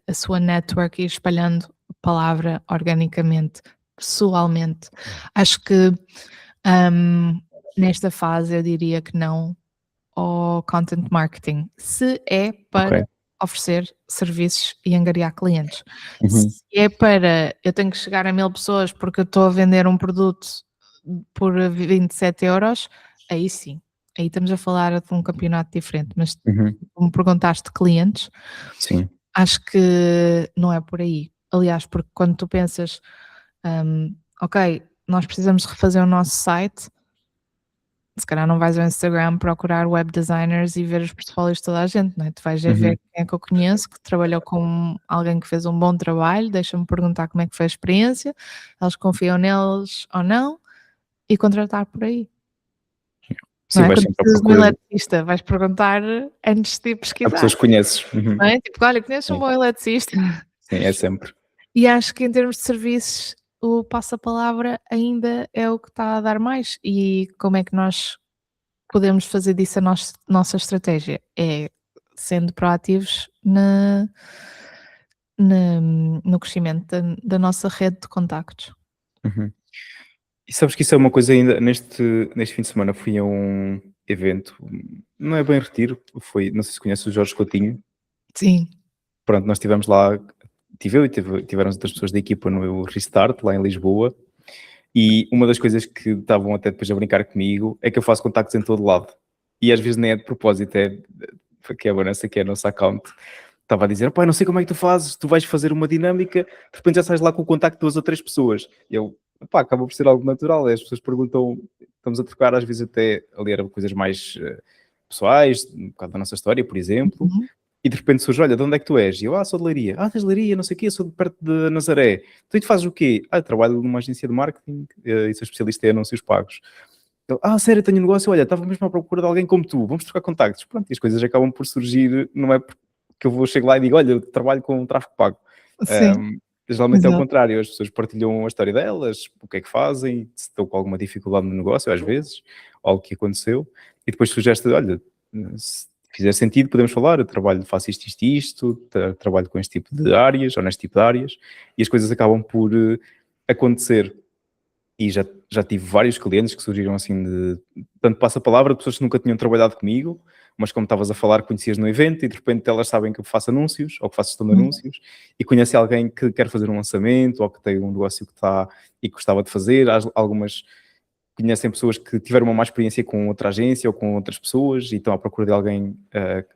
Speaker 2: a sua network e ir espalhando a palavra organicamente, pessoalmente. Acho que nesta fase eu diria que não ao content marketing, se é para
Speaker 1: Ok.
Speaker 2: oferecer serviços e angariar clientes.
Speaker 1: Uhum.
Speaker 2: Se é para eu tenho que chegar a 1000 pessoas porque eu estou a vender um produto por 27€, aí sim. Aí estamos a falar de um campeonato diferente, mas
Speaker 1: Uhum.
Speaker 2: como perguntaste de clientes,
Speaker 1: Sim.
Speaker 2: acho que não é por aí. Aliás, porque quando tu pensas, ok, nós precisamos refazer o nosso site, se calhar não vais ao Instagram procurar web designers e ver os portfólios de toda a gente, não é? Tu vais a ver
Speaker 1: Uhum.
Speaker 2: quem é que eu conheço, que trabalhou com alguém que fez um bom trabalho, deixa-me perguntar como é que foi a experiência, eles confiam neles ou não, e contratar por aí, não
Speaker 1: Sim,
Speaker 2: é?
Speaker 1: vais
Speaker 2: Quando
Speaker 1: sempre à
Speaker 2: precisas de um
Speaker 1: procura de
Speaker 2: eletricista, vais perguntar antes de
Speaker 1: a
Speaker 2: pesquisar,
Speaker 1: pessoas que conheces. Uhum.
Speaker 2: não é? Tipo, olha, conheço um
Speaker 1: Sim.
Speaker 2: bom eletricista.
Speaker 1: Sim, é sempre.
Speaker 2: E acho que em termos de serviços, o passa-palavra ainda é o que está a dar mais. E como é que nós podemos fazer disso a nossa estratégia? É sendo proativos no crescimento da nossa rede de contactos.
Speaker 1: Uhum. E sabes que isso é uma coisa ainda neste fim de semana fui a um evento, não é bem retiro, foi, não sei se conheces o Jorge Coutinho.
Speaker 2: Sim.
Speaker 1: Pronto, nós estivemos lá, tive eu e tiveram as outras pessoas da equipa no Restart, lá em Lisboa, e uma das coisas que estavam até depois a brincar comigo é que eu faço contactos em todo lado. E às vezes nem é de propósito, que é a Vanessa, que é a nossa account, estava a dizer, pá, não sei como é que tu fazes, tu vais fazer uma dinâmica, de repente já sais lá com o contacto de 2 ou 3 pessoas. E eu, pá, acaba por ser algo natural, as pessoas perguntam, estamos a trocar às vezes até a ler coisas mais pessoais, um bocado da nossa história, por exemplo,
Speaker 2: Uhum.
Speaker 1: e de repente surge, olha, de onde é que tu és? E eu, sou de Leiria. Tens de Leiria, não sei o quê, sou de perto de Nazaré. Tu fazes o quê? Eu trabalho numa agência de marketing e sou especialista em anúncios pagos. Ele, sério, tenho um negócio, olha, estava mesmo à procura de alguém como tu, vamos trocar contactos. Pronto, e as coisas acabam por surgir, não é porque eu vou chegar lá e digo, olha, eu trabalho com um tráfego pago.
Speaker 2: Sim,
Speaker 1: Geralmente é o
Speaker 2: exato.
Speaker 1: contrário, as pessoas partilham a história delas, o que é que fazem, se estão com alguma dificuldade no negócio, às vezes, algo que aconteceu, e depois sugere, olha, se fizer sentido, podemos falar, eu trabalho, faço isto, trabalho com este tipo de áreas, ou neste tipo de áreas, e as coisas acabam por acontecer. E já tive vários clientes que surgiram assim de tanto passa-palavra de pessoas que nunca tinham trabalhado comigo, mas como estavas a falar, conhecias no evento e de repente elas sabem que eu faço anúncios ou que faço gestão de
Speaker 2: Uhum.
Speaker 1: anúncios e conhecem alguém que quer fazer um lançamento ou que tem um negócio que está e que gostava de fazer. Algumas conhecem pessoas que tiveram uma má experiência com outra agência ou com outras pessoas e estão à procura de alguém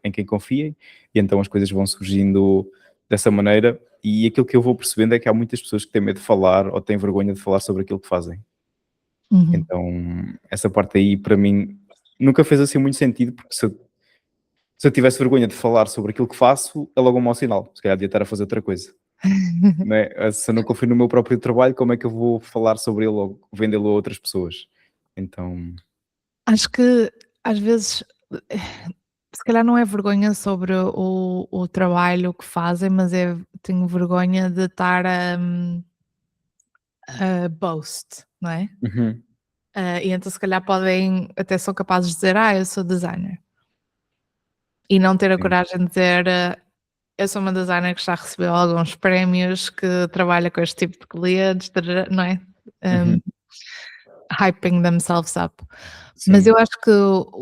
Speaker 1: em quem confiem, e então as coisas vão surgindo dessa maneira. E aquilo que eu vou percebendo é que há muitas pessoas que têm medo de falar ou têm vergonha de falar sobre aquilo que fazem.
Speaker 2: Uhum.
Speaker 1: Então, essa parte aí, para mim, nunca fez assim muito sentido, porque se eu tivesse vergonha de falar sobre aquilo que faço, é logo um mau sinal. Se calhar devia estar a fazer outra coisa. Não é? Se eu não confio no meu próprio trabalho, como é que eu vou falar sobre ele ou vendê-lo a outras pessoas? Então,
Speaker 2: Acho que às vezes, eh, se calhar não é vergonha sobre o trabalho que fazem, mas tenho vergonha de estar a boast, não é?
Speaker 1: uhum,
Speaker 2: E então se calhar podem, até são capazes de dizer, eu sou designer. E não ter a
Speaker 1: sim,
Speaker 2: coragem de dizer, eu sou uma designer que já recebeu alguns prémios, que trabalha com este tipo de clientes, não é?
Speaker 1: uhum,
Speaker 2: Um, Hyping themselves up. Mas
Speaker 1: sim,
Speaker 2: eu acho que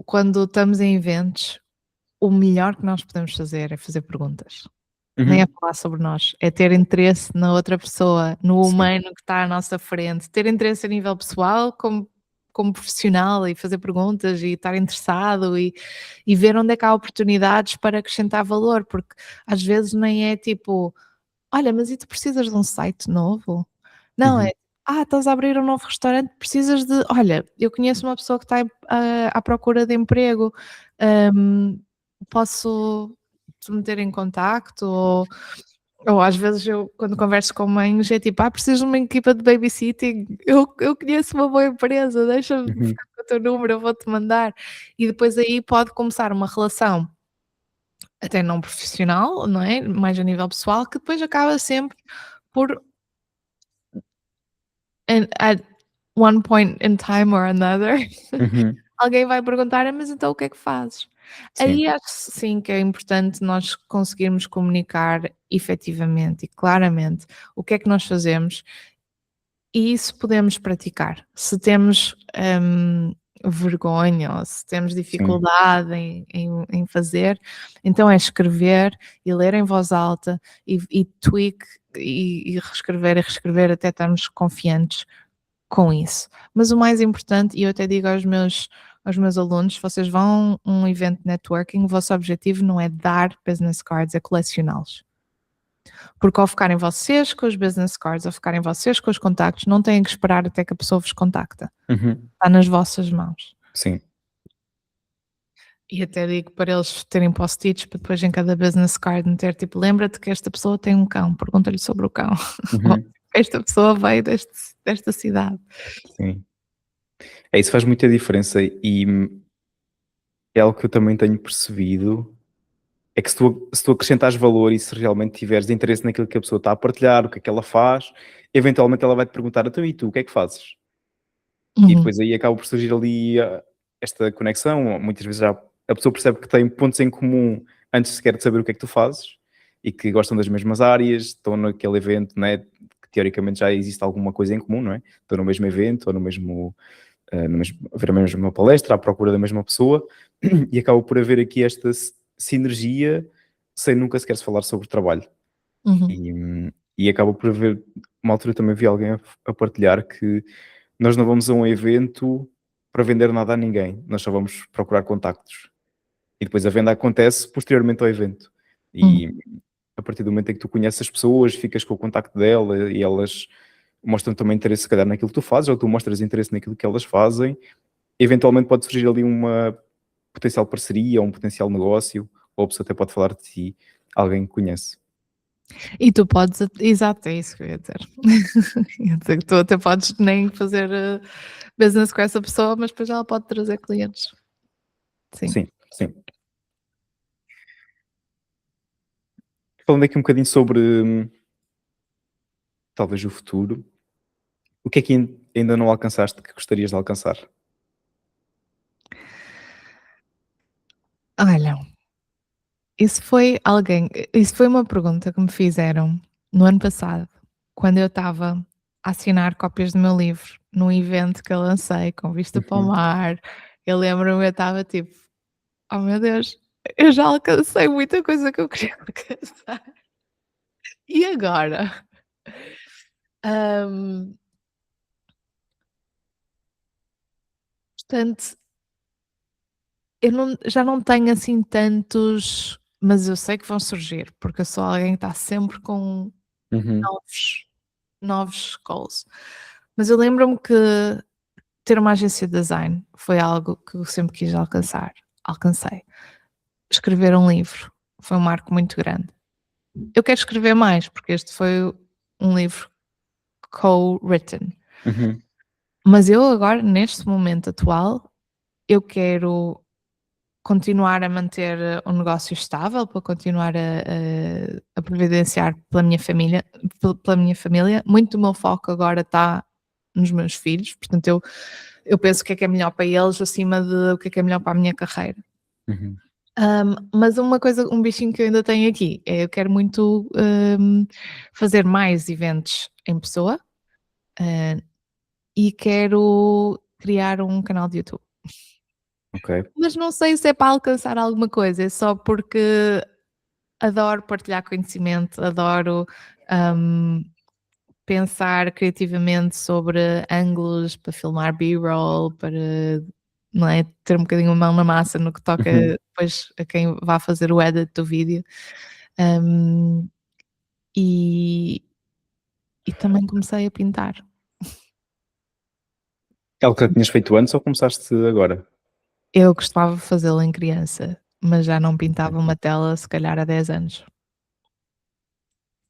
Speaker 2: quando estamos em eventos, o melhor que nós podemos fazer é fazer perguntas. Nem é
Speaker 1: uhum,
Speaker 2: falar sobre nós, é ter interesse na outra pessoa, no
Speaker 1: sim,
Speaker 2: humano que está à nossa frente, ter interesse a nível pessoal como profissional e fazer perguntas e estar interessado e ver onde é que há oportunidades para acrescentar valor, porque às vezes nem é tipo: "Olha, mas e tu precisas de um site novo?" Não, é:
Speaker 1: uhum,
Speaker 2: estás a abrir um novo restaurante, precisas de olha, eu conheço uma pessoa que está à procura de emprego, hum, posso te meter em contacto? Ou às vezes eu, quando converso com mães, é tipo: preciso de uma equipa de babysitting, eu conheço uma boa empresa, deixa-me
Speaker 1: uhum,
Speaker 2: ficar com o teu número, eu vou-te mandar. E depois aí pode começar uma relação até não profissional, não é? Mais a nível pessoal, que depois acaba sempre por at one point in time or another,
Speaker 1: Uhum.
Speaker 2: alguém vai perguntar: mas então o que é que fazes?"
Speaker 1: Sim,
Speaker 2: Aí acho sim que é importante nós conseguirmos comunicar efetivamente e claramente o que é que nós fazemos, e isso podemos praticar. Se temos, vergonha ou se temos
Speaker 1: sim,
Speaker 2: dificuldade em fazer, então é escrever e ler em voz alta e tweak e reescrever e reescrever até estarmos confiantes com isso. Mas o mais importante, e eu até digo aos meus alunos: se vocês vão a um evento de networking, o vosso objetivo não é dar business cards, é colecioná-los. Porque ao ficarem vocês com os business cards, ao ficarem vocês com os contactos, não têm que esperar até que a pessoa vos contacta.
Speaker 1: uhum,
Speaker 2: Está nas vossas mãos.
Speaker 1: sim,
Speaker 2: E até digo para eles terem post-its para depois em cada business card meter tipo: lembra-te que esta pessoa tem um cão, pergunta-lhe sobre o cão. Ou
Speaker 1: uhum,
Speaker 2: esta pessoa veio desta cidade.
Speaker 1: sim. É, isso faz muita diferença e é algo que eu também tenho percebido, é que se tu acrescentares valor e se realmente tiveres interesse naquilo que a pessoa está a partilhar, o que é que ela faz, eventualmente ela vai-te perguntar: "Então e tu, o que é que fazes?" E
Speaker 2: Uhum,
Speaker 1: depois aí acaba por surgir ali, esta conexão. Muitas vezes já a pessoa percebe que tem pontos em comum antes sequer de saber o que é que tu fazes e que gostam das mesmas áreas, estão naquele evento, né, que teoricamente já existe alguma coisa em comum, não é? Estão no mesmo evento ou no mesmo a ver a mesma palestra, à procura da mesma pessoa, e acaba por haver aqui esta sinergia sem nunca sequer se falar sobre trabalho.
Speaker 2: uhum,
Speaker 1: E acaba por haver uma altura também vi alguém a partilhar que nós não vamos a um evento para vender nada a ninguém, nós só vamos procurar contactos. E depois a venda acontece posteriormente ao evento.
Speaker 2: uhum.
Speaker 1: E a partir do momento em que tu conheces as pessoas, ficas com o contacto dela e elas mostram também interesse, se calhar, naquilo que tu fazes, ou tu mostras interesse naquilo que elas fazem, eventualmente pode surgir ali uma potencial parceria, ou um potencial negócio, ou a pessoa até pode falar de ti, alguém que conhece.
Speaker 2: E tu podes, exato, é isso que eu ia dizer. Ia dizer que tu até podes nem fazer business com essa pessoa, mas depois ela pode trazer clientes. Sim.
Speaker 1: Sim, sim. Falando aqui um bocadinho sobre talvez o futuro, o que é que ainda não alcançaste que gostarias de alcançar?
Speaker 2: Olha, isso foi uma pergunta que me fizeram no ano passado, quando eu estava a assinar cópias do meu livro, num evento que eu lancei com vista para o
Speaker 1: Uhum.
Speaker 2: mar. Eu lembro-me, eu estava tipo: "Oh meu Deus, eu já alcancei muita coisa que eu queria alcançar, e agora?" Hum, portanto, já não tenho assim tantos, mas eu sei que vão surgir, porque eu sou alguém que está sempre com
Speaker 1: Uhum.
Speaker 2: novos novos goals. Mas eu lembro-me que ter uma agência de design foi algo que eu sempre quis alcançar. Alcancei. Escrever um livro foi um marco muito grande. Eu quero escrever mais, porque este foi um livro co-written.
Speaker 1: Uhum.
Speaker 2: Mas eu agora, neste momento atual, eu quero continuar a manter um negócio estável, para continuar a providenciar pela minha família. Muito do meu foco agora está nos meus filhos, portanto eu penso o que é melhor para eles acima de o que é melhor para a minha carreira.
Speaker 1: Uhum.
Speaker 2: Mas uma coisa, um bichinho que eu ainda tenho aqui, é eu quero muito, fazer mais eventos em pessoa, hã, e quero criar um canal de YouTube.
Speaker 1: Ok.
Speaker 2: Mas não sei se é para alcançar alguma coisa, é só porque adoro partilhar conhecimento, adoro, hum, pensar criativamente sobre ângulos para filmar B-roll, para, não é, ter um bocadinho a mão na massa no que toca
Speaker 1: Uhum.
Speaker 2: depois a quem vá fazer o edit do vídeo. Hum, e e também comecei a pintar.
Speaker 1: É algo que já tinhas feito antes ou começaste agora?
Speaker 2: Eu costumava fazê-lo em criança, mas já não
Speaker 1: Ok.
Speaker 2: pintava uma tela se calhar há 10 anos.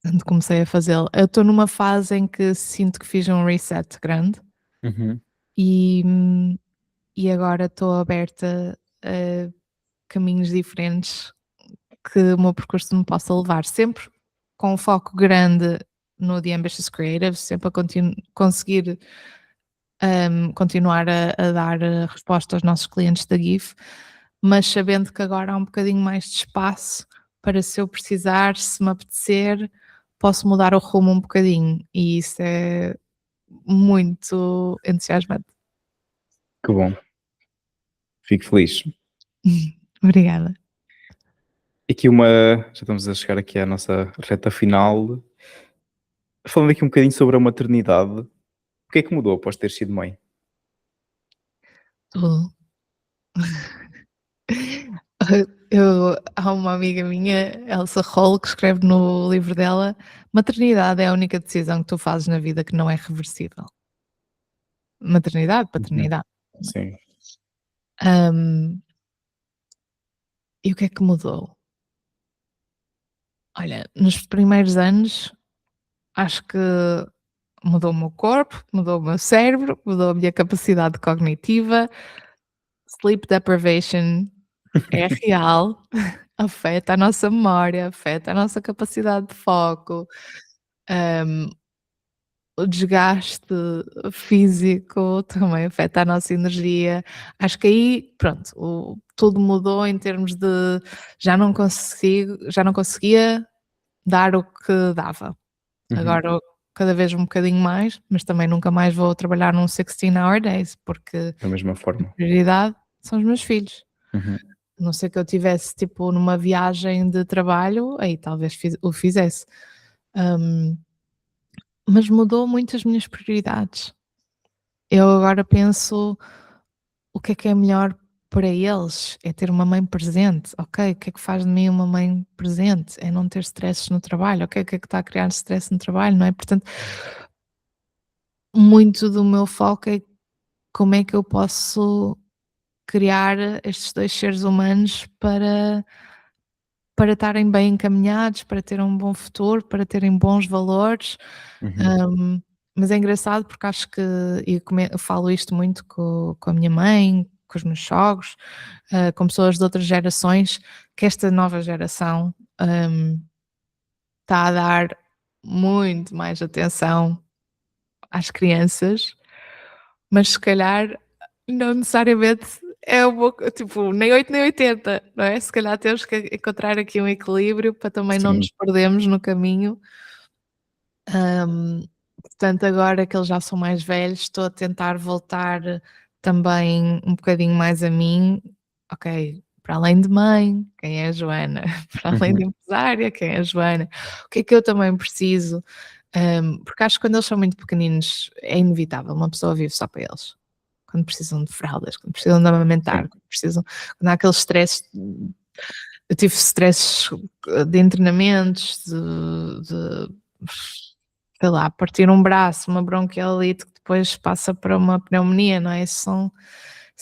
Speaker 2: Quando comecei a fazê-lo. Eu estou numa fase em que sinto que fiz um reset grande
Speaker 1: Uhum.
Speaker 2: e, e agora estou aberta a caminhos diferentes que o meu percurso me possa levar, sempre com um foco grande no The Ambitious Creative, sempre a conseguir continuar a dar resposta aos nossos clientes da GIF, mas sabendo que agora há um bocadinho mais de espaço para, se eu precisar, se me apetecer, posso mudar o rumo um bocadinho, e isso é muito entusiasmante.
Speaker 1: Que bom. Fico feliz.
Speaker 2: Obrigada.
Speaker 1: Aqui já estamos a chegar aqui à nossa reta final. Falando aqui um bocadinho sobre a maternidade, o que é que mudou após ter sido mãe?
Speaker 2: Tudo. Há uma amiga minha, Elsa Roll, que escreve no livro dela: maternidade é a única decisão que tu fazes na vida que não é reversível. Maternidade,
Speaker 1: Uhum.
Speaker 2: paternidade.
Speaker 1: Sim.
Speaker 2: Hum, e o que é que mudou? Olha, nos primeiros anos, acho que mudou o meu corpo, mudou o meu cérebro, mudou a minha capacidade cognitiva. Sleep deprivation é real, afeta a nossa memória, afeta a nossa capacidade de foco, hum, o desgaste físico também afeta a nossa energia. Acho que aí, pronto, tudo mudou em termos de já não conseguia dar o que dava.
Speaker 1: Uhum.
Speaker 2: Agora cada vez um bocadinho mais, mas também nunca mais vou trabalhar num 16-hour days, porque
Speaker 1: Da mesma
Speaker 2: a
Speaker 1: forma.
Speaker 2: prioridade são os meus filhos.
Speaker 1: Uhum.
Speaker 2: A não ser que eu tivesse, tipo, numa viagem de trabalho, aí talvez o fizesse. Hum, mas mudou muito as minhas prioridades. Eu agora penso: o que é melhor para eles? É ter uma mãe presente, ok, o que é que faz de mim uma mãe presente? É não ter stresses no trabalho, ok, o que é que está a criar stress no trabalho, não é? Portanto, muito do meu foco é como é que eu posso criar estes 2 seres humanos para estarem bem encaminhados, para terem um bom futuro, para terem bons valores.
Speaker 1: Uhum.
Speaker 2: Mas é engraçado porque acho que, eu falo isto muito com a minha mãe, com os meus sogros, com pessoas de outras gerações, que esta nova geração está a dar muito mais atenção às crianças, mas se calhar não necessariamente é o tipo, nem 8 nem 80, não é? Se calhar temos que encontrar aqui um equilíbrio para também não
Speaker 1: Sim.
Speaker 2: nos perdermos no caminho. Portanto, agora que eles já são mais velhos, estou a tentar voltar também um bocadinho mais a mim. Ok, para além de mãe, quem é a Joana? Para além de
Speaker 1: Uhum.
Speaker 2: empresária, quem é a Joana? O que é que eu também preciso? Porque acho que quando eles são muito pequeninos é inevitável, uma pessoa vive só para eles. Quando precisam de fraldas, quando precisam de amamentar,
Speaker 1: Sim.
Speaker 2: quando há aqueles stresses. Eu tive stresses de treinamentos, de sei lá, partir um braço, uma bronquiolite que depois passa para uma pneumonia, não é? Isso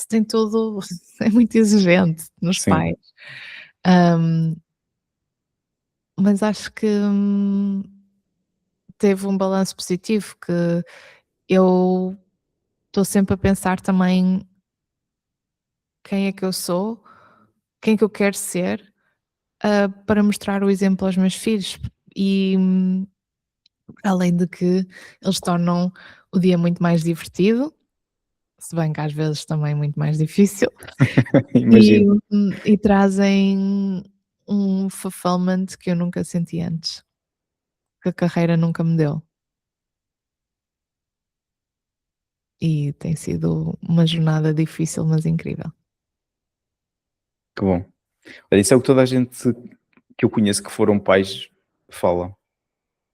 Speaker 2: tem tudo, é muito exigente nos
Speaker 1: Sim.
Speaker 2: pais. Hum, mas acho que teve um balanço positivo, que eu estou sempre a pensar também quem é que eu sou, quem é que eu quero ser, para mostrar o exemplo aos meus filhos. E além de que eles tornam o dia muito mais divertido, se bem que às vezes também muito mais difícil, e,
Speaker 1: Imagino.
Speaker 2: e trazem um fulfillment que eu nunca senti antes, que a carreira nunca me deu. E tem sido uma jornada difícil, mas incrível.
Speaker 1: Que bom. Olha, isso é o que toda a gente que eu conheço que foram pais fala.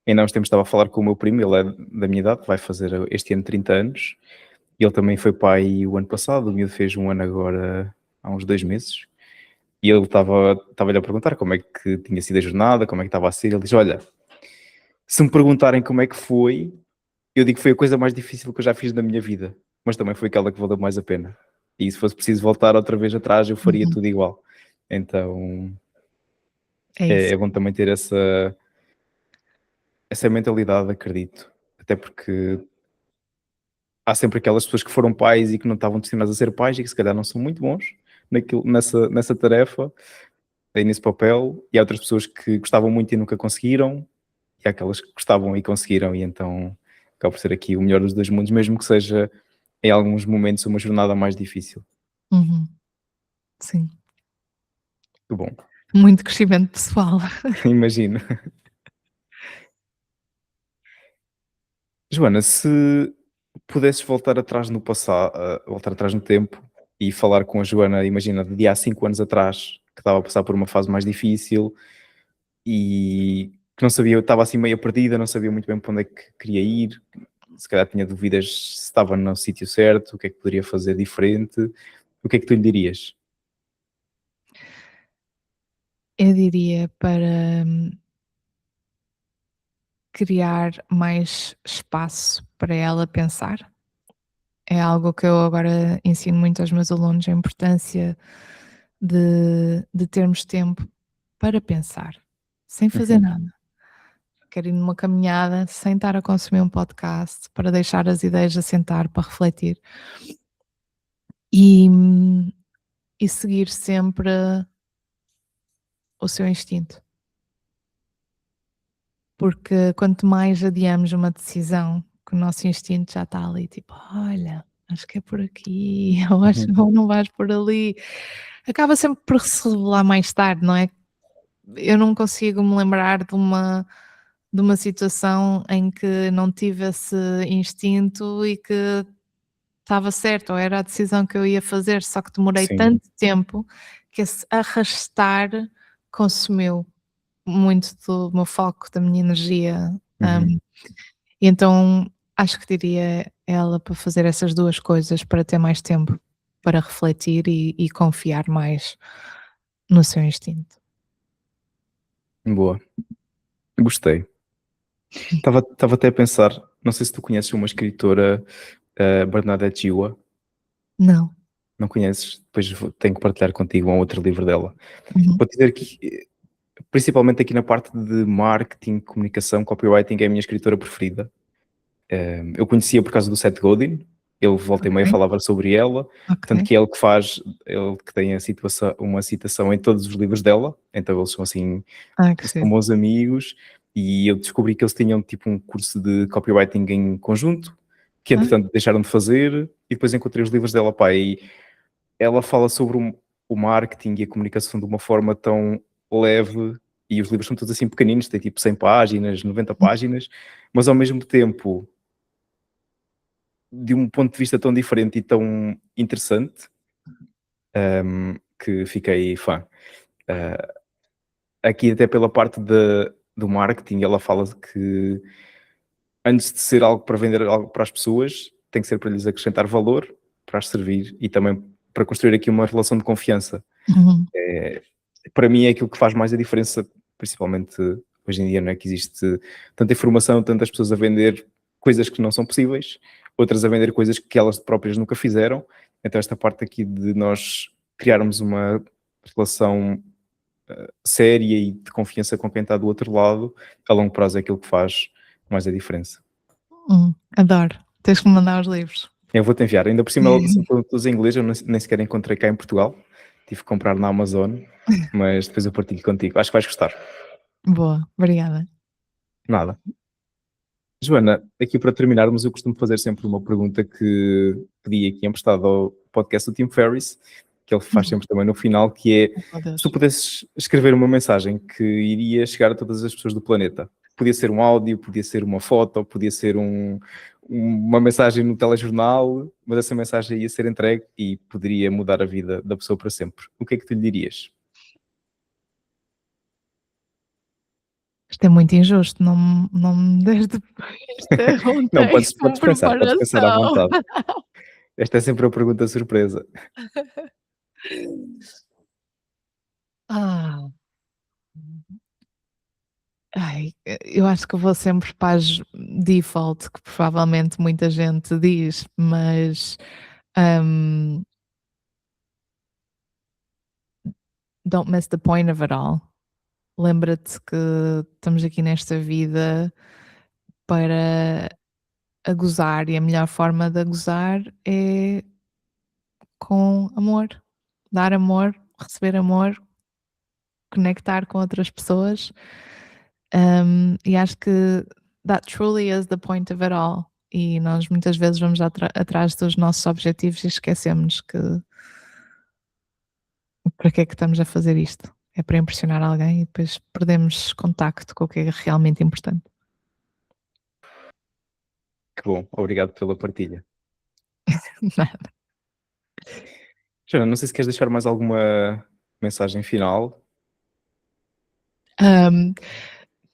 Speaker 1: Ainda há uns tempos estava a falar com o meu primo, ele é da minha idade, vai fazer este ano 30 anos. E ele também foi pai o ano passado, o miúdo fez um ano agora há uns 2 meses. E ele estava-lhe a perguntar como é que tinha sido a jornada, como é que estava a ser. Ele diz: olha, se me perguntarem como é que foi, eu digo que foi a coisa mais difícil que eu já fiz na minha vida, mas também foi aquela que valeu mais a pena. E se fosse preciso voltar outra vez atrás, eu faria
Speaker 2: Uhum.
Speaker 1: tudo igual. Então
Speaker 2: É isso.
Speaker 1: é bom também ter essa mentalidade, acredito. Até porque há sempre aquelas pessoas que foram pais e que não estavam destinadas a ser pais e que se calhar não são muito bons nessa tarefa, dei nesse papel, e há outras pessoas que gostavam muito e nunca conseguiram, e há aquelas que gostavam e conseguiram, e então acaba por ser aqui o melhor dos dois mundos, mesmo que seja em alguns momentos uma jornada mais difícil.
Speaker 2: Uhum. Sim.
Speaker 1: Muito bom.
Speaker 2: Muito crescimento pessoal.
Speaker 1: Imagino. Joana, se pudesses voltar atrás no passado, voltar atrás no tempo e falar com a Joana, imagina, de há 5 anos atrás, que estava a passar por uma fase mais difícil e que não sabia, estava assim meio perdida, não sabia muito bem para onde é que queria ir, se calhar tinha dúvidas se estava no sítio certo, o que é que poderia fazer diferente, o que é que tu lhe dirias?
Speaker 2: Eu diria para criar mais espaço para ela pensar. É algo que eu agora ensino muito aos meus alunos, a importância de termos tempo para pensar, sem fazer
Speaker 1: Uhum,
Speaker 2: nada. Quero ir numa caminhada sem estar a consumir um podcast, para deixar as ideias assentar, para refletir e, e seguir sempre o seu instinto. Porque quanto mais adiamos uma decisão, que o nosso instinto já está ali, tipo, olha, acho que é por aqui, eu acho
Speaker 1: uhum.
Speaker 2: que não vais por ali. Acaba sempre por se revelar mais tarde, não é? Eu não consigo me lembrar de uma situação em que não tive esse instinto e que estava certo, ou era a decisão que eu ia fazer, só que demorei
Speaker 1: Sim.
Speaker 2: tanto tempo que esse arrastar consumiu muito do meu foco, da minha energia.
Speaker 1: Uhum.
Speaker 2: E então acho que diria ela para fazer essas 2 coisas, para ter mais tempo para refletir e confiar mais no seu instinto.
Speaker 1: Boa, gostei. Estava até a pensar, não sei se tu conheces uma escritora, Bernadette Jiwa.
Speaker 2: Não.
Speaker 1: Não conheces? Depois tenho que partilhar contigo um outro livro dela.
Speaker 2: Uhum.
Speaker 1: Vou dizer que, principalmente aqui na parte de marketing, comunicação, copywriting, é a minha escritora preferida. Eu conhecia por causa do Seth Godin, ele volta e meia
Speaker 2: Ok,
Speaker 1: falava sobre ela, tanto
Speaker 2: ok.
Speaker 1: que é ele que faz, ele que tem uma citação em todos os livros dela, então eles são assim,
Speaker 2: Ah, que
Speaker 1: são
Speaker 2: giro.
Speaker 1: bons amigos, e eu descobri que eles tinham tipo um curso de copywriting em conjunto, que
Speaker 2: Ah,
Speaker 1: entretanto deixaram de fazer, e depois encontrei os livros dela, pá, e ela fala sobre o marketing e a comunicação de uma forma tão leve, e os livros são todos assim pequeninos, tem tipo 100 páginas, 90 páginas, mas ao mesmo tempo de um ponto de vista tão diferente e tão interessante, que fiquei fã. Ah, aqui até pela parte do marketing, ela fala de que antes de ser algo para vender algo para as pessoas, tem que ser para lhes acrescentar valor, para as servir e também para construir aqui uma relação de confiança.
Speaker 2: uhum,
Speaker 1: Para mim é aquilo que faz mais a diferença, principalmente hoje em dia, não é? Que existe tanta informação, tantas pessoas a vender coisas que não são possíveis, outras a vender coisas que elas próprias nunca fizeram. Então esta parte aqui de nós criarmos uma relação séria e de confiança com quem está do outro lado, a longo prazo é aquilo que faz mais a diferença.
Speaker 2: adoro. Tens que me mandar os livros.
Speaker 1: Eu vou-te enviar, ainda por cima são todos em inglês, eu nem sequer encontrei cá em Portugal, tive que comprar na Amazon, mas depois eu partilho contigo, acho que vais gostar.
Speaker 2: Boa, obrigada.
Speaker 1: Nada. Joana, aqui para terminarmos, eu costumo fazer sempre uma pergunta que pedi aqui emprestado ao podcast do Tim Ferriss, que ele faz
Speaker 2: Uhum.
Speaker 1: sempre também no final, que é,
Speaker 2: Oh, meu
Speaker 1: se tu
Speaker 2: Deus.
Speaker 1: pudesses escrever uma mensagem que iria chegar a todas as pessoas do planeta, podia ser um áudio, podia ser uma foto, podia ser uma mensagem no telejornal, mas essa mensagem ia ser entregue e poderia mudar a vida da pessoa para sempre. O que é que tu lhe dirias?
Speaker 2: Isto é muito injusto, não me des depois um
Speaker 1: Não,
Speaker 2: texto com
Speaker 1: podes pensar à
Speaker 2: preparação.
Speaker 1: vontade. Esta é sempre a pergunta surpresa.
Speaker 2: Ah, ai, eu acho que eu vou sempre para as default, que provavelmente muita gente diz, mas, hum, don't miss the point of it all. Lembra-te que estamos aqui nesta vida para a gozar e a melhor forma de a gozar é com amor. Dar amor, receber amor conectar com outras pessoas, e acho que that truly is the point of it all. E nós muitas vezes vamos atrás dos nossos objetivos e esquecemos que para que é que estamos a fazer isto? É para impressionar alguém e depois perdemos contacto com o que é realmente importante.
Speaker 1: Que bom, obrigado pela partilha.
Speaker 2: Nada.
Speaker 1: Joana, não sei se queres deixar mais alguma mensagem final.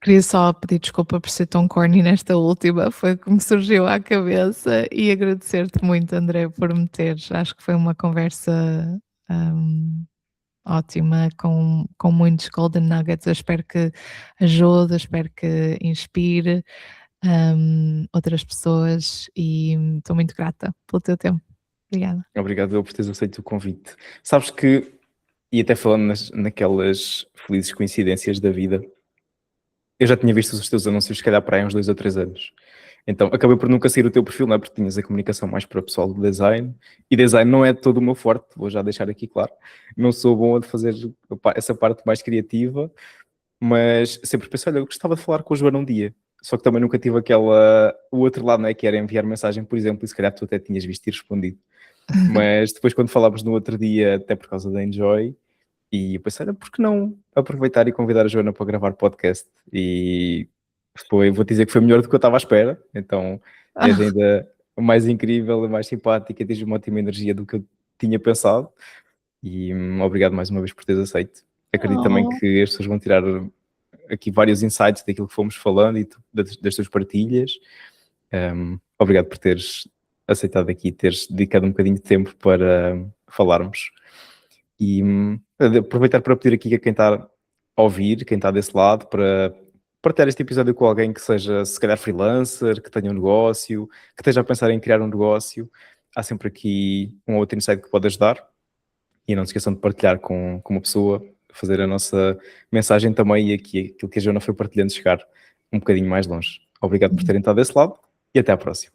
Speaker 2: Queria só pedir desculpa por ser tão corny nesta última, foi o que me surgiu à cabeça, e agradecer-te muito, André, por me teres. Acho que foi uma conversa ótima, com muitos golden nuggets. Eu espero que ajude, espero que inspire outras pessoas, e estou muito grata pelo teu tempo. Obrigada.
Speaker 1: Obrigado por teres aceito o convite. Sabes que, e até falando naquelas felizes coincidências da vida, eu já tinha visto os teus anúncios, se calhar, para aí uns 2 ou 3 anos. Então, acabei por nunca sair o teu perfil, não é? Porque tinhas a comunicação mais para o pessoal do design, e design não é todo o meu forte, vou já deixar aqui claro. Não sou bom a fazer essa parte mais criativa, mas sempre pensei, olha, eu gostava de falar com o Joana um dia. Só que também nunca tive o outro lado, não é? Que era enviar mensagem, por exemplo, e se calhar tu até tinhas visto e respondido. Mas depois, quando falámos no outro dia, até por causa da Enjoy, e eu pensei, olha, por que não aproveitar e convidar a Joana para gravar podcast? E vou dizer que foi melhor do que eu estava à espera. Então, és ainda mais incrível, mais simpática, tens uma ótima energia do que eu tinha pensado. E obrigado mais uma vez por teres aceito. Acredito também que as pessoas vão tirar aqui vários insights daquilo que fomos falando e das tuas partilhas. Obrigado por teres aceitado aqui, teres dedicado um bocadinho de tempo para falarmos. E aproveitar para pedir aqui a quem está a ouvir, quem está desse lado, para partilhar este episódio com alguém que seja, se calhar, freelancer, que tenha um negócio, que esteja a pensar em criar um negócio. Há sempre aqui um outro insight que pode ajudar. E não se esqueçam de partilhar com uma pessoa, fazer a nossa mensagem também, e aqui aquilo que a Joana foi partilhando chegar um bocadinho mais longe. Obrigado por terem estado desse lado e até à próxima.